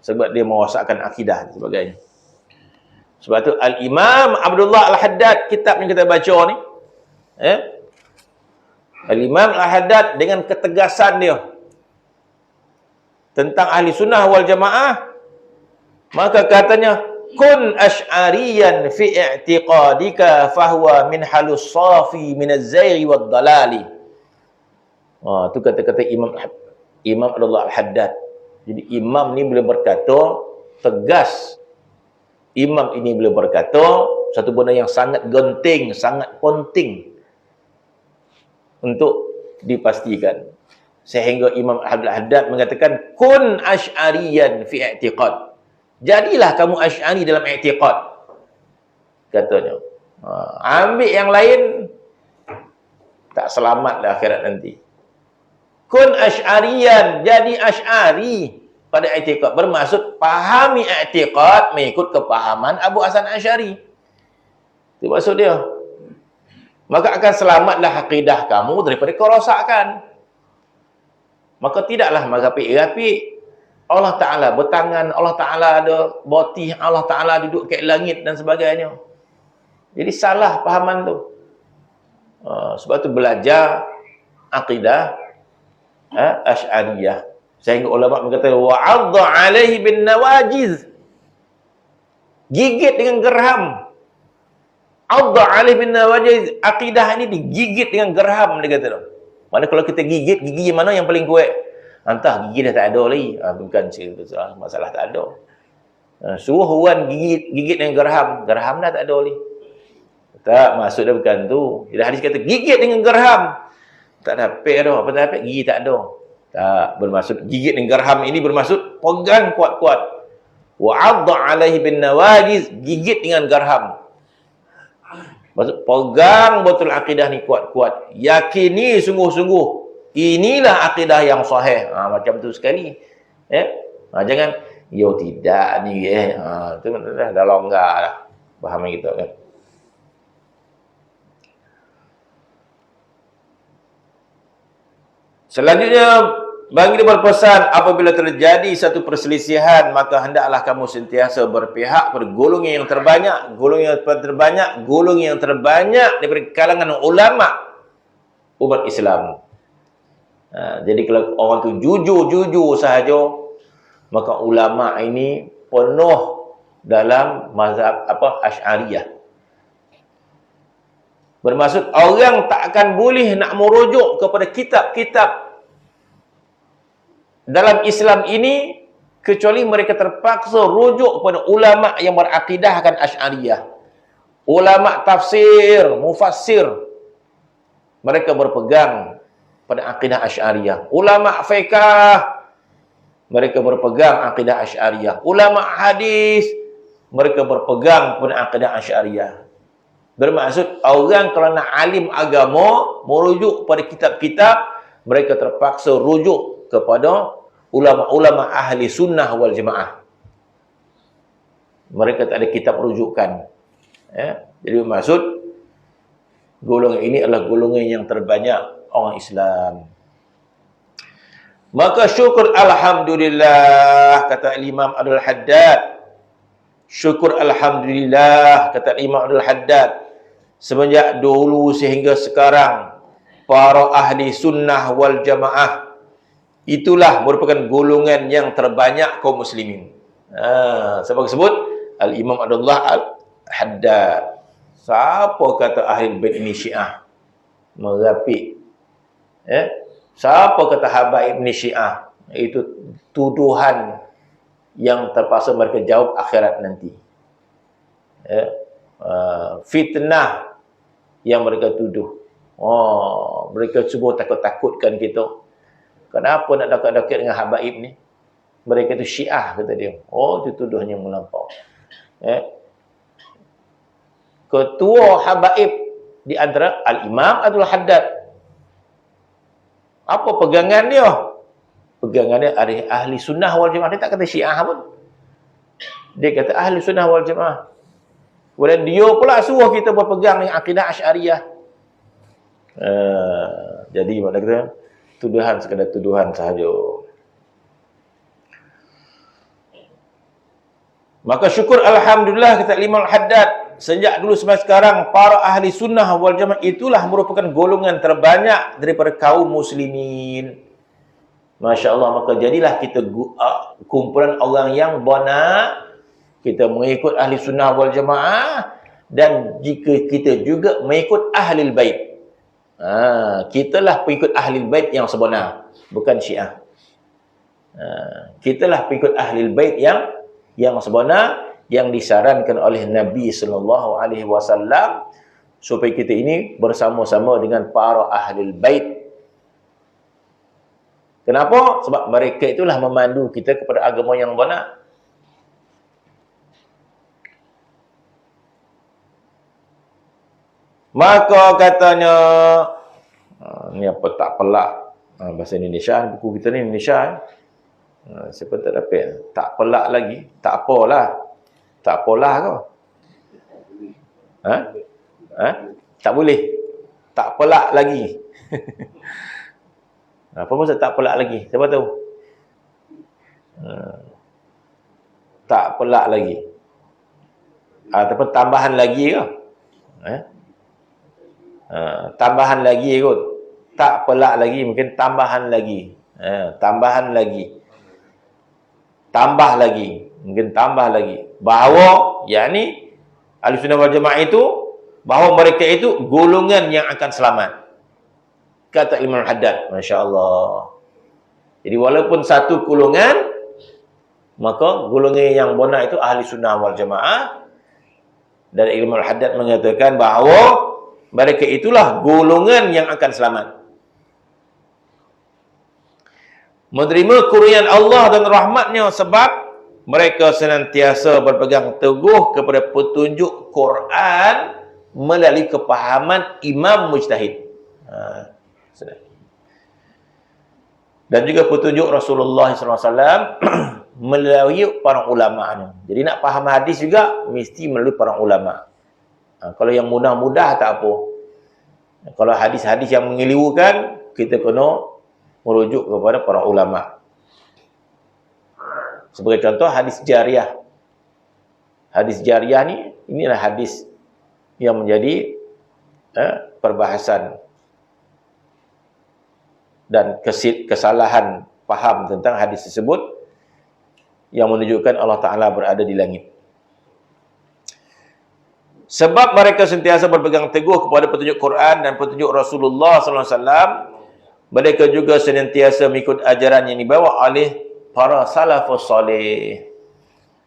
Sebab dia merosakkan akidah dan sebagainya. Sebab tu Al-Imam Abdullah Al-Haddad, kitab yang kita baca ni, Al-Imam Al-Haddad dengan ketegasan dia tentang ahli sunnah wal jamaah, maka katanya, kun asy'ariyan fi i'tiqadika fahuwa min halus safi min az-zayghi wad dalali. Itu kata-kata Imam Abdullah Al-Haddad. Jadi imam ni boleh berkata tegas. Imam ini boleh berkata satu benda yang sangat genting, sangat penting untuk dipastikan. Sehingga Imam Abdul Haddad mengatakan kun asy'ariyan fi i'tiqad. Jadilah kamu asy'ari dalam i'tiqad. Katanya. Ambil yang lain tak selamatlah akhirat nanti. Kun asy'ariyan, jadi asy'ari pada i'tiqad. Bermaksud fahami i'tiqad mengikut kepahaman Abu Hasan Asy'ari. Itu maksud dia. Maka akan selamatlah akidah kamu daripada kerosakan. Maka tidaklah merapik-rapik. Allah Ta'ala bertangan, Allah Ta'ala ada botih, Allah Ta'ala duduk kat langit dan sebagainya. Jadi salah pahaman tu. Sebab tu belajar akidah Asy'ariyah. Sehingga ulama berkata wa'adha 'alaihi bin nawajiz. Gigit dengan gerham. 'Adha 'alaihi bin nawajiz. Akidah ini digigit dengan gerham, dia kata tu. Mana kalau kita gigit, gigi mana yang paling kuat? Entah gigi dah tak ada lagi. Bukan masalah tak ada. Suruh orang gigit dengan gerham. Gerham dah tak ada lagi. Tak, maksud dia bukan tu. Dia hadis kata gigit dengan gerham. Tak dapat dah. Apa tak dapat? Gigi tak ada. Tak, bermaksud gigit dengan gerham ini bermaksud pegang kuat-kuat. Wa'adha 'alaihi bin nawajiz. Gigit dengan gerham. Maksud pegang betul akidah ni kuat-kuat. Yakini sungguh-sungguh. Inilah akidah yang sahih. Macam tu sekali. Jangan, yo tidak ni. Itu dah longgar dah. Faham kita kan. Selanjutnya, baginda berpesan, apabila terjadi satu perselisihan, maka hendaklah kamu sentiasa berpihak pada golongan yang terbanyak, golongan yang terbanyak daripada kalangan ulama umat Islam. Jadi kalau orang tu jujur sahaja, maka ulama ini penuh dalam mazhab Asy'ariyah. Bermaksud orang tak akan boleh nak merujuk kepada kitab-kitab dalam Islam ini kecuali mereka terpaksa rujuk kepada ulama yang berakidahkan Asy'ariyah. Ulama tafsir, mufassir, mereka berpegang pada akidah Asy'ariyah. Ulama fiqh, mereka berpegang akidah Asy'ariyah. Ulama hadis, mereka berpegang pada akidah Asy'ariyah. Bermaksud orang kalau nak alim agama merujuk pada kitab-kitab, mereka terpaksa rujuk kepada ulama-ulama ahli sunnah wal jamaah. Mereka tak ada kitab rujukan. Jadi bermaksud golongan ini adalah golongan yang terbanyak orang Islam. Maka syukur alhamdulillah, kata Imam Abdul Haddad. Syukur alhamdulillah, kata Imam Abdul Haddad. Semenjak dulu sehingga sekarang, para ahli sunnah wal jamaah itulah merupakan golongan yang terbanyak kaum muslimin. Siapa sebut? Al-Imam Abdullah Al-Haddad. Siapa kata ahli bait ini Syiah? Merapik. Siapa kata habaib ini Syiah? Itu tuduhan yang terpaksa mereka jawab akhirat nanti. Fitnah yang mereka tuduh. Mereka cuba takut-takutkan kita. Kenapa nak dekat-dekat dengan habaib ni? Mereka tu Syiah, kata dia. Itu tuduhnya melampau. Ketua habaib di antara Al-Imam Abdul Haddad. Apa pegangan dia? Pegangannya ahli sunnah wal jamaah. Dia tak kata Syiah pun. Dia kata ahli sunnah wal jamaah. Kemudian dia pula suruh kita berpegang dengan akidah Asy'ariyah. Jadi makna kata tuduhan sekadar tuduhan sahaja. Maka syukur alhamdulillah, kata Imam Al-Haddad, sejak dulu sampai sekarang para ahli sunnah wal jamaah itulah merupakan golongan terbanyak daripada kaum muslimin. Masya Allah, maka jadilah kita kumpulan orang yang benar. Kita mengikut ahli sunnah wal jamaah, dan jika kita juga mengikut ahlul bait. Kitalah pengikut ahlul bait yang sebenar, bukan Syiah. Kitalah pengikut ahlul bait yang sebenar, yang disarankan oleh Nabi sallallahu alaihi wasallam supaya kita ini bersama-sama dengan para ahlul bait. Kenapa? Sebab mereka itulah memandu kita kepada agama yang benar. Maka katanya, ni apa tak pelak, bahasa Indonesia, buku kita ni Indonesia. Siapa tak dapat? Tak pelak lagi. Tak apalah. Tak apalah kau. Tak boleh. Tak pelak lagi. Apa maksud tak pelak lagi? Siapa tahu? Tak pelak lagi. Ataupun tambahan lagi ke? Tambahan lagi kot. Tak pelak lagi, mungkin tambahan lagi. Tambahan lagi. Tambah lagi. Mungkin tambah lagi. Bahawa, yakni Ahlussunnah wal Jamaah itu, bahawa mereka itu golongan yang akan selamat. Kata Imam Haddad. Masya Allah. Jadi walaupun satu golongan, maka golongan yang benar itu Ahlussunnah wal Jamaah. Dan Imam Haddad mengatakan bahawa mereka itulah golongan yang akan selamat. Menerima kurniaan Allah dan rahmatnya sebab mereka senantiasa berpegang teguh kepada petunjuk Quran melalui kepahaman imam mujtahid. Dan juga petunjuk Rasulullah SAW melalui para ulama. Jadi nak faham hadis juga mesti melalui para ulama. Kalau yang mudah-mudah tak apa. Kalau hadis-hadis yang mengelirukan, kita kena merujuk kepada para ulama. Sebagai contoh hadis jariyah. Hadis jariyah ni, inilah hadis yang menjadi perbahasan dan kesalahan faham tentang hadis tersebut yang menunjukkan Allah Ta'ala berada di langit. Sebab mereka sentiasa berpegang teguh kepada petunjuk Quran dan petunjuk Rasulullah SAW, mereka juga senantiasa mengikut ajaran yang dibawa oleh para salafus salih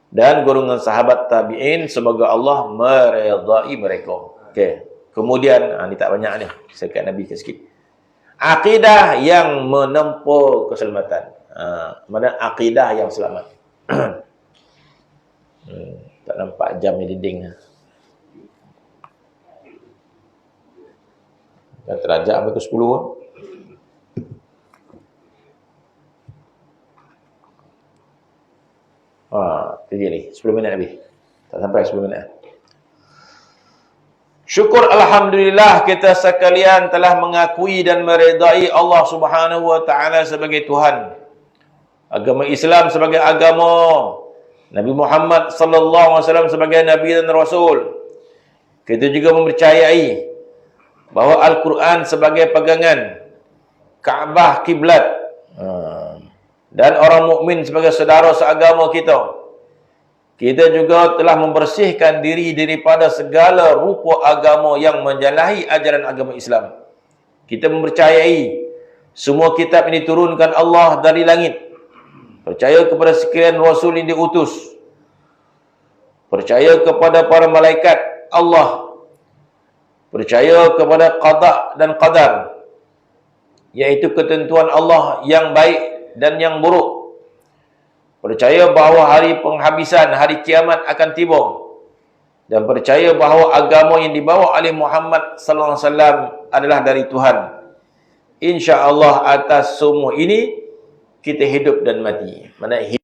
dan golongan sahabat tabi'in, semoga Allah meredai mereka. Okey. Kemudian, ni tak banyak ni, sekat Nabi sikit. Akidah yang menempuh keselamatan. Mana akidah yang selamat. Tak nampak jam ni dinding. Dan terajak sampai ke 10 pun. Tu dia ni, 10 minit lebih. Tak sampai 10 minit. Syukur alhamdulillah kita sekalian telah mengakui dan meredai Allah Subhanahu wa taala sebagai Tuhan. Agama Islam sebagai agama, Nabi Muhammad sallallahu alaihi wasallam sebagai nabi dan rasul. Kita juga mempercayai bahawa Al-Quran sebagai pegangan, Kaabah kiblat, dan orang mukmin sebagai saudara seagama kita. Kita juga telah membersihkan diri daripada segala rupa agama yang menyalahi ajaran agama Islam. Kita mempercayai semua kitab yang diturunkan Allah dari langit. Percaya kepada sekalian Rasul yang diutus. Percaya kepada para malaikat Allah. Percaya kepada qada dan qadar, iaitu ketentuan Allah yang baik dan yang buruk. Percaya bahawa hari penghabisan, hari kiamat akan tiba. Dan percaya bahawa agama yang dibawa oleh Muhammad sallallahu alaihi wasallam adalah dari Tuhan. Insya-Allah atas semua ini kita hidup dan mati. Mana hidup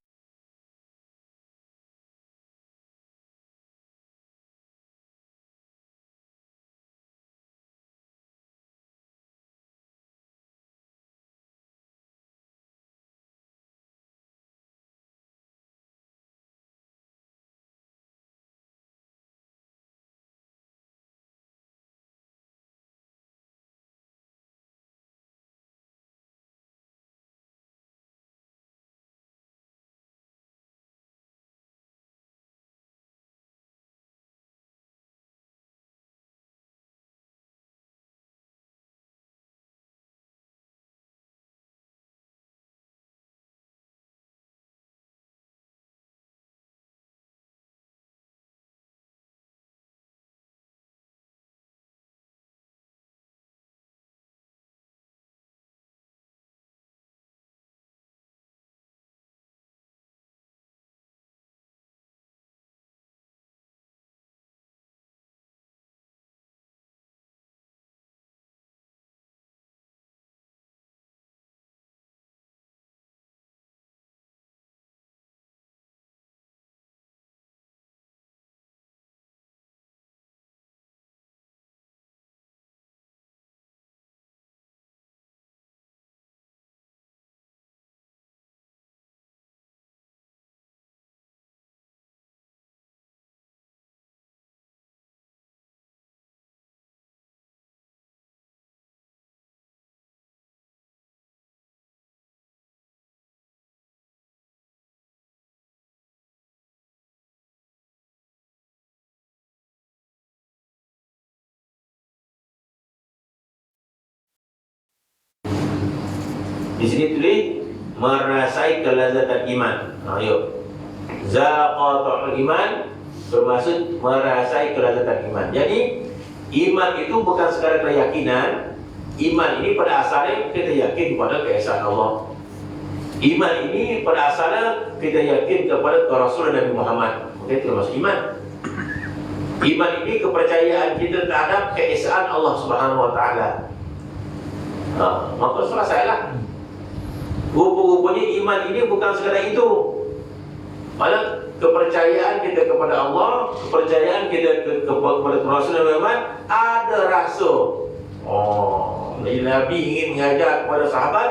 di sini tulis merasai kelazatan iman. Ayo. Zaqatul iman bermaksud merasai kelazatan iman. Jadi iman itu bukan sekadar keyakinan. Iman ini pada asalnya kita yakin kepada keesaan Allah. Iman ini pada asalnya kita yakin kepada Rasul Nabi Muhammad. Itu maksud iman. Iman ini kepercayaan kita terhadap keesaan Allah Subhanahu wa taala. Maka selesailah. Rupa-rupanya iman ini bukan sekadar itu. Malah kepercayaan kita kepada Allah, kepercayaan kita kepada Rasul Nabi Muhammad ada rasa. Nabi ingin mengajar kepada sahabat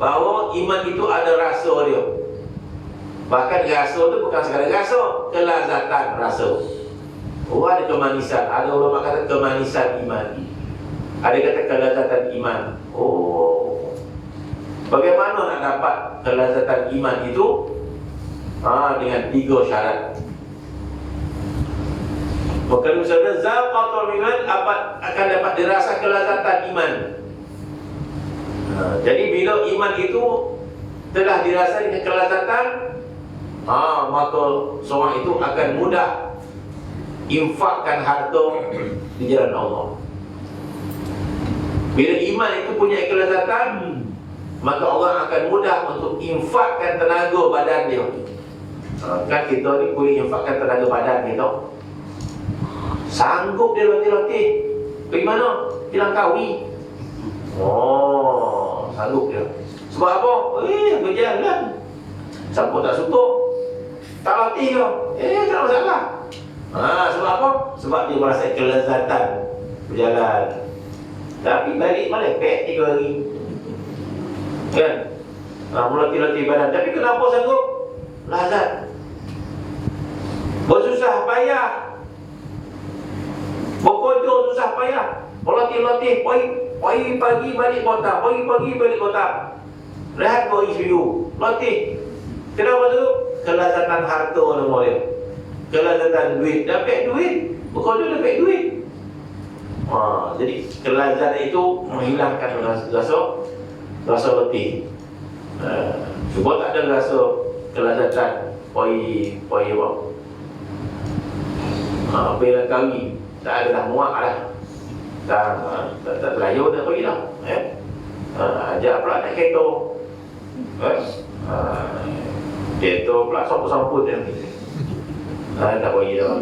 bahawa iman itu ada rasa dia. Bahkan rasa tu bukan sekadar rasa, kelazatan rasa. Oh, ada kemanisan. Ada ulama kata kemanisan iman. Ada kata kelazatan iman. Oh, bagaimana nak dapat kelazatan iman itu? Dengan 3 syarat. Maka misalnya zaqatul iman akan dapat dirasa kelazatan iman. Jadi bila iman itu telah dirasa dengan kelazatan, maka seorang itu akan mudah infakkan harta di jalan Allah. Bila iman itu punya kelazatan, maka orang akan mudah untuk infakkan tenaga badan dia. Kan kita ni boleh infakkan tenaga badan kita. Sanggup dia latih-latih. Pergi mana? Hilang kawi. Sanggup dia. Sebab apa? Berjalan. Siapa tak suka, tak latih dia. Tak masalah. Sebab apa? Sebab dia merasa kelezatan berjalan. Tapi balik melepek 3 hari. Kan? Melatih-latih badan. Tapi kenapa sanggup? Lazat. Bersusah payah, berkodoh susah payah, berlatih-latih, pagi balik kota, pagi balik kota, rehat ke ICU, latih. Kenapa tu? Kelazatan harta nama dia, kelazatan duit, dapat duit, berkodoh dapat duit. Jadi kelazatan itu menghilangkan rasa letih. Cuba tak ada rasa kelazatan, pagi apa? Bila kami tak ada dah muak dah, tak belajar dah pergi dah. Ajak pula naik kereta. Kereta pula samput-samput dia. Tak pergi dah.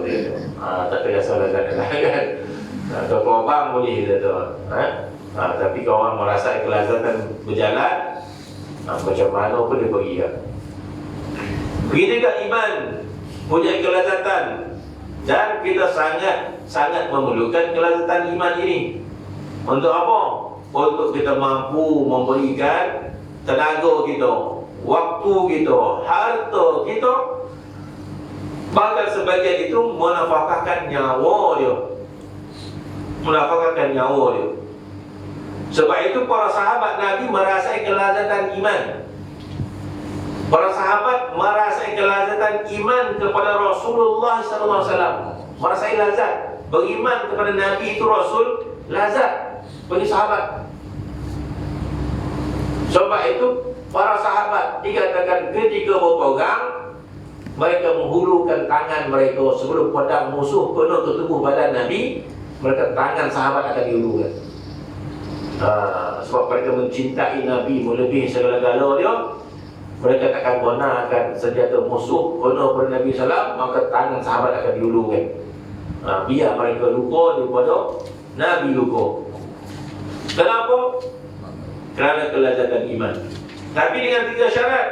Tak terasa lazat dah kan. Kalau abang boleh dia tu. Tapi kalau orang merasa kelazatan berjalan, macam mana pun dia pergi dah. Begitu juga iman punya kelazatan. Dan kita sangat memerlukan kelazatan iman ini. Untuk apa? Untuk kita mampu memberikan tenaga kita, waktu kita, harta kita, bahkan sebagian itu menafkahkan nyawa dia. Sebab itu para sahabat Nabi merasai kelazatan iman. Para sahabat merasai kelazatan iman kepada Rasulullah SAW. Merasai lazat. Beriman kepada Nabi itu Rasul, lazat bagi sahabat. Sebab itu para sahabat dikatakan ketika berperang, mereka menghulurkan tangan mereka sebelum pedang musuh kena ke tubuh badan Nabi, mereka tangan sahabat akan dihulurkan. Sebab mereka mencintai Nabi melebihi segala-gala dia. Mereka takkan benarkan senjata musuh kena pada Nabi SAW, maka tangan sahabat akan diulurkan. Biar mereka luka daripada Nabi luka. Kenapa? Kerana kelazatan iman. Tapi dengan 3 syarat.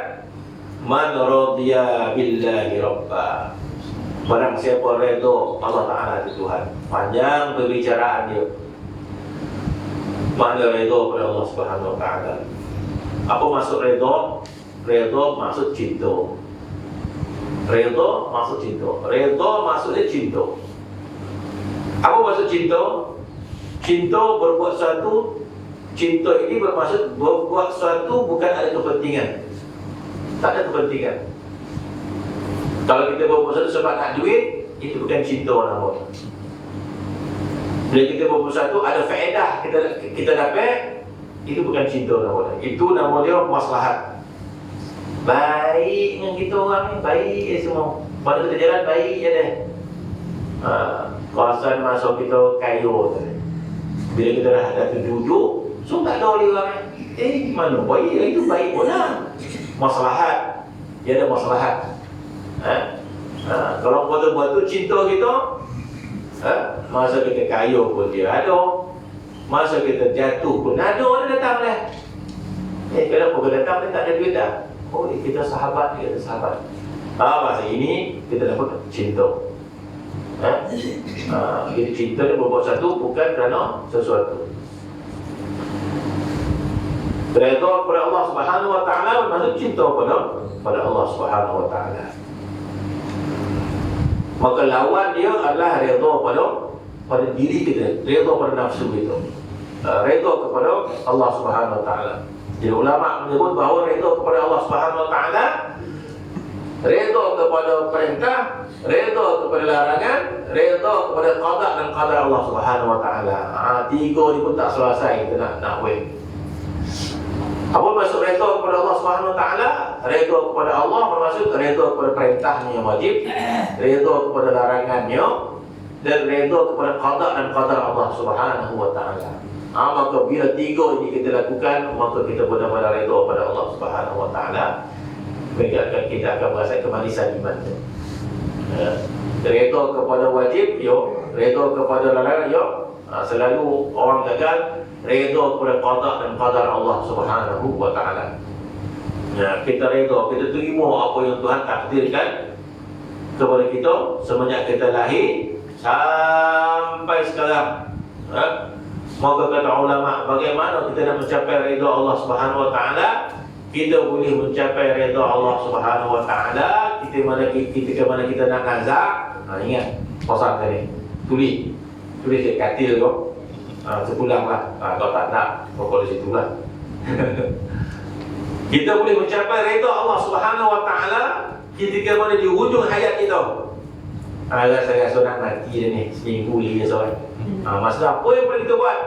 Man radiya billahi rabba. Barang siapa redha Allah Ta'ala itu Tuhan. Panjang perbicaraan dia. Mana redha pada Allah Subhanahu Wa Ta'ala. Apa maksud redha? Redha maksud cinta. Redha maksud cinta. Redha maksudnya cinta. Apa maksud cinta? Cinta berbuat sesuatu. Cinta ini bermaksud berbuat sesuatu bukan ada kepentingan. Tak ada kepentingan. Kalau kita berbuat sesuatu sebab nak duit, itu bukan cinta namanya. Bila kita berbuat sesuatu ada faedah kita dapat, itu bukan cinta namanya. Itu nama dia maslahat. Baik dengan kita orang ni, baik semua. Pada kita jalan baik je deh. Kawasan masuk kita kayu tu. Bila kita dah duduk, so tak ada oleh orang ni. Mana baik, itu baik pun lah. Maslahat. Dia ada maslahat. Kalau buat tu cinta kita, masa kita kayu pun dia ada. Masa kita jatuh pun ada orang datang dah. Kenapa kita datang dia tak ada duit dah? Oh, kita sahabat, kita sahabat. Masa ini kita dapat cinta. Kita cinta dia berbuat satu bukan kerana sesuatu. Redha kepada Allah Subhanahu wa taala bermaksud cinta pada Allah Subhanahu wa taala. Maka lawan dia adalah redha pada diri kita, redha pada nafsu kita. Redha kepada Allah Subhanahu wa taala. Jadi ulama menyebut bahawa redha kepada Allah Subhanahu wa taala, redha kepada perintah, redha kepada larangan, redha kepada qada dan qadar Allah Subhanahu wa taala. Tiga ni pun tak selesai kita nak weh. Apa maksud redha kepada Allah Subhanahu wa taala? Redha kepada Allah bermaksud redha kepada perintahnya yang wajib, redha kepada larangannya, dan redha kepada qada dan qadar Allah Subhanahu wa taala. Maka bila tiga ini kita lakukan, maka kita benar-benar redha pada Allah Subhanahu wa taala. Kita akan merasa kemanisan iman. Redha kepada wajib, redha kepada larangan, selalu orang gagal redha kepada qada dan qadar Allah Subhanahu wa taala. Kita redha, kita terima apa yang Tuhan takdirkan kepada kita semenjak kita lahir sampai sekarang. Maka kata ulama, bagaimana kita nak mencapai redha Allah Subhanahu wa taala? Kita boleh mencapai redha Allah Subhanahu wa taala ketika mana kita nak nazak. Ingat pasal tadi. Tulis dekat katil tu. Sepulanglah. Kalau tak nak, pokok di situlah. Kita boleh mencapai redha Allah Subhanahu wa taala ketika mana di hujung hayat kita. Saya rasa nak mati dah ni, seminggu lagi soal. Masa apa yang boleh kita buat?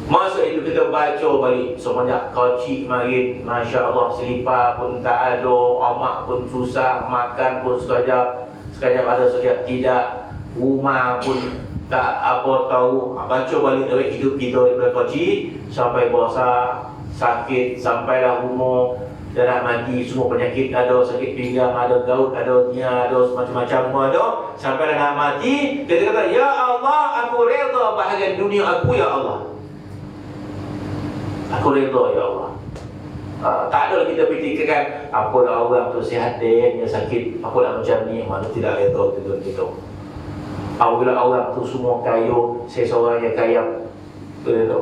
Masa itu kita baca balik semenjak kecil marin, Masya Allah, selipar pun tak ada, amak pun susah, makan pun sekejap ada, sekejap tidak, rumah pun tak apa tahu. Baca balik dari hidup kita daripada kecil sampai besar, sakit, sampailah umur dan nak mati, semua penyakit ada, sakit pinggang ada, gaut ada, nia ada, macam-macam semua ada. Sampailah nak mati, kita kata, Ya Allah, aku redha bahagian dunia aku, Ya Allah. Aku redha, Ya Allah. Tak ada kita fikirkan apalah orang tu sihat dia sakit, apalah macam ni, mana tidak redha kita. Apabila orang tu semua kaya, saya seorang yang kaya, redha.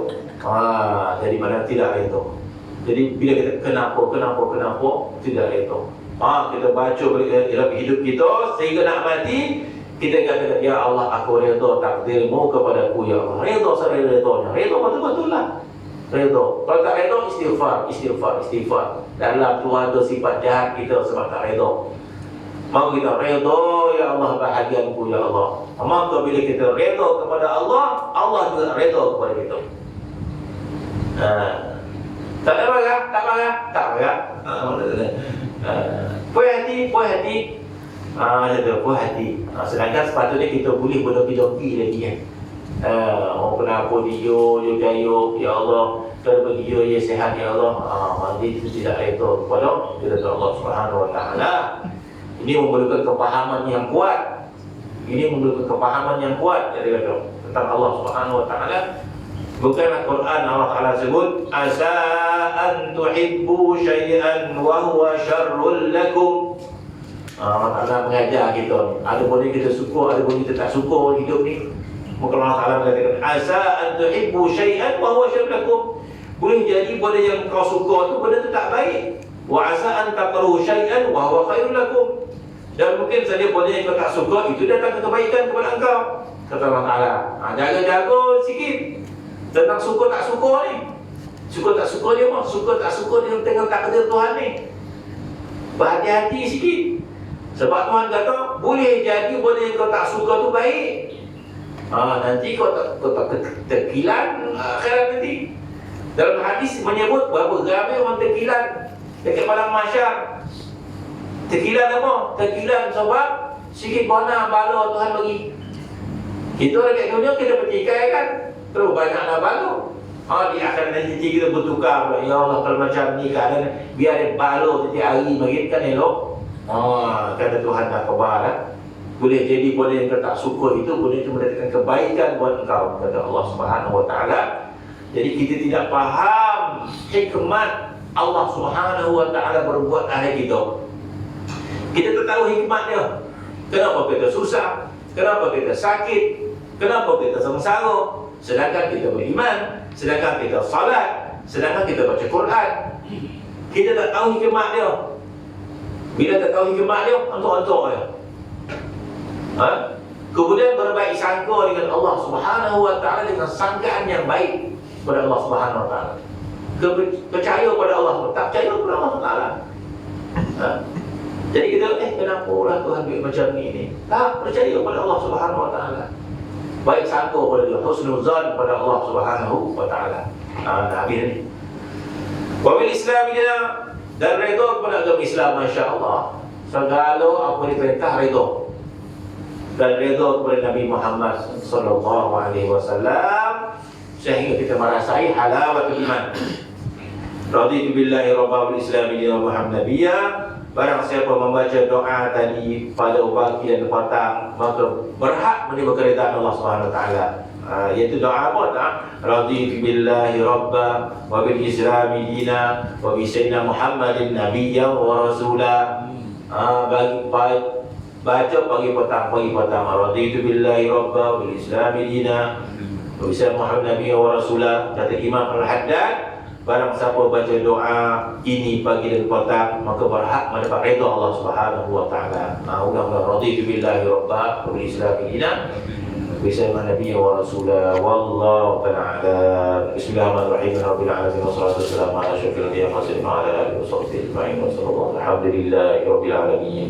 Jadi mana tidak redha. Jadi bila kita kenapa tidak redha. Kita baca dalam hidup kita sehingga nak mati, kita kata, Ya Allah, aku redha takdirmu kepadaku, Ya Allah. Redha seredha-redhanya. Redha betul-betul lah. Redha. Kalau tak redha, istighfar. Dalam tu ada sifat jahat kita sebab tak redha. Maka kita redha, Ya Allah, bahagianku, Ya Allah. Maka bila kita redha kepada Allah, Allah juga redha kepada kita. Tak marah. Puas hati. Puas hati. Sedangkan sepatutnya kita boleh berdoki-doki lagi kan. Kenapa dia jaya, Ya Allah, kalau bagi dia sehat, Ya Allah. Nanti itu tidak redha kepada Allah Subhanahu wa taala. Ini memerlukan kepahaman yang kuat. Jadi tentang Allah Subhanahu wa taala. Bukanlah Quran Allah Ta'ala sebut asa an tuhibbu syai'an wa huwa syarrul lakum. Allah Ta'ala mengajar kita. Ada boleh kita suka, ada boleh kita tak suka hidup ni. Maka Allah Ta'ala mengatakan asa an tuhibbu syai'an wa huwa syarrul lakum. Boleh jadi benda yang kau suka tu benda tu tak baik. Wa asa an takrahu syai'an wa huwa khairul lakum. Dan mungkin saja benda yang kau tak suka itu datang kebaikan kepada engkau. Kata Allah Ta'ala, jaga-jaga sikit tentang suka tak suka ni. Suka tak suka dia tengah takdir Tuhan ni. Berhati-hati sikit. Sebab Tuhan kata, boleh jadi benda yang kau tak suka tu baik. Nanti kau tak terkilan akhirat nanti. Dalam hadis menyebut berapa ramai orang terkilan dekat padang mahsyar. Terkilan apa? Terkilan sebab sikit bana bala Tuhan bagi. Kita dekat dunia kita bertikai kan, terus banyak nak bala. Di akhir nanti kita bertukar pula. Ya Allah, kalau macam ni keadaan, biar dia bala setiap hari bagi kan elok. Kata Tuhan tak khabar lah. Boleh jadi benda yang kau tak suka itu, benda itu mendatangkan kebaikan buat engkau, kata Allah Subhanahu wa taala. Jadi kita tidak faham hikmat Allah Subhanahu wa taala berbuat ahli kita. Kita tak tahu hikmat dia. Kenapa kita susah? Kenapa kita sakit? Kenapa kita sengsara? Sedangkan kita beriman, sedangkan kita salat, Sedangkan kita baca Quran, kita tak tahu hikmat dia. Bila tak tahu hikmat dia, antuk-antuk dia. Kemudian berbaik sangka dengan Allah Subhanahu wa taala dengan sangkaan yang baik kepada Allah Subhanahu wa taala. Percaya pada Allah, tak percaya pada Allah taala. Jadi kita kenapa lah Tuhan buat macam ni? Tak percaya pada Allah Subhanahu wa taala. Baik sangka pada dia, husnuzan pada Allah Subhanahu wa taala. Habis ni. Wa bil Islam dia dan redha kepada agama Islam, masya-Allah. Segala apa diperintah redha. Dan redha kepada Nabi Muhammad sallallahu alaihi wasallam sehingga kita merasai halawatul iman. Raditu billahi rabbil Islam wa Muhammad nabiyya. Barang siapa membaca doa tadi pada pagi dan petang, maka berhak menerima keridaan Allah Subhanahu wa taala. Iaitu doa apa tak? Raditu billahi rabba wa bil Islam dina wa bi sayyidina Muhammadin nabiyya wa rasula. Bagi baca pagi petang raditu billahi rabba bil Islam dina wa bi sayyidina Muhammadin nabiyya wa rasula. Kata Imam Al-Haddad, barang siapa baca doa ini pagi dan petang, maka berhak mendapat redha Allah Subhanahu wa taala. Ulang-ulang, raditu billahi rabba wa bil Islam dina wa sayyidina nabiyya wa rasula. Wallahu ta'ala. Bismillahirrahmanirrahim. Rabbil alamin wassalatu wassalamu ala asyrafil anbiya'i wa ala alihi wa sahbihi ajma'in. Alhamdulillahi rabbil alamin.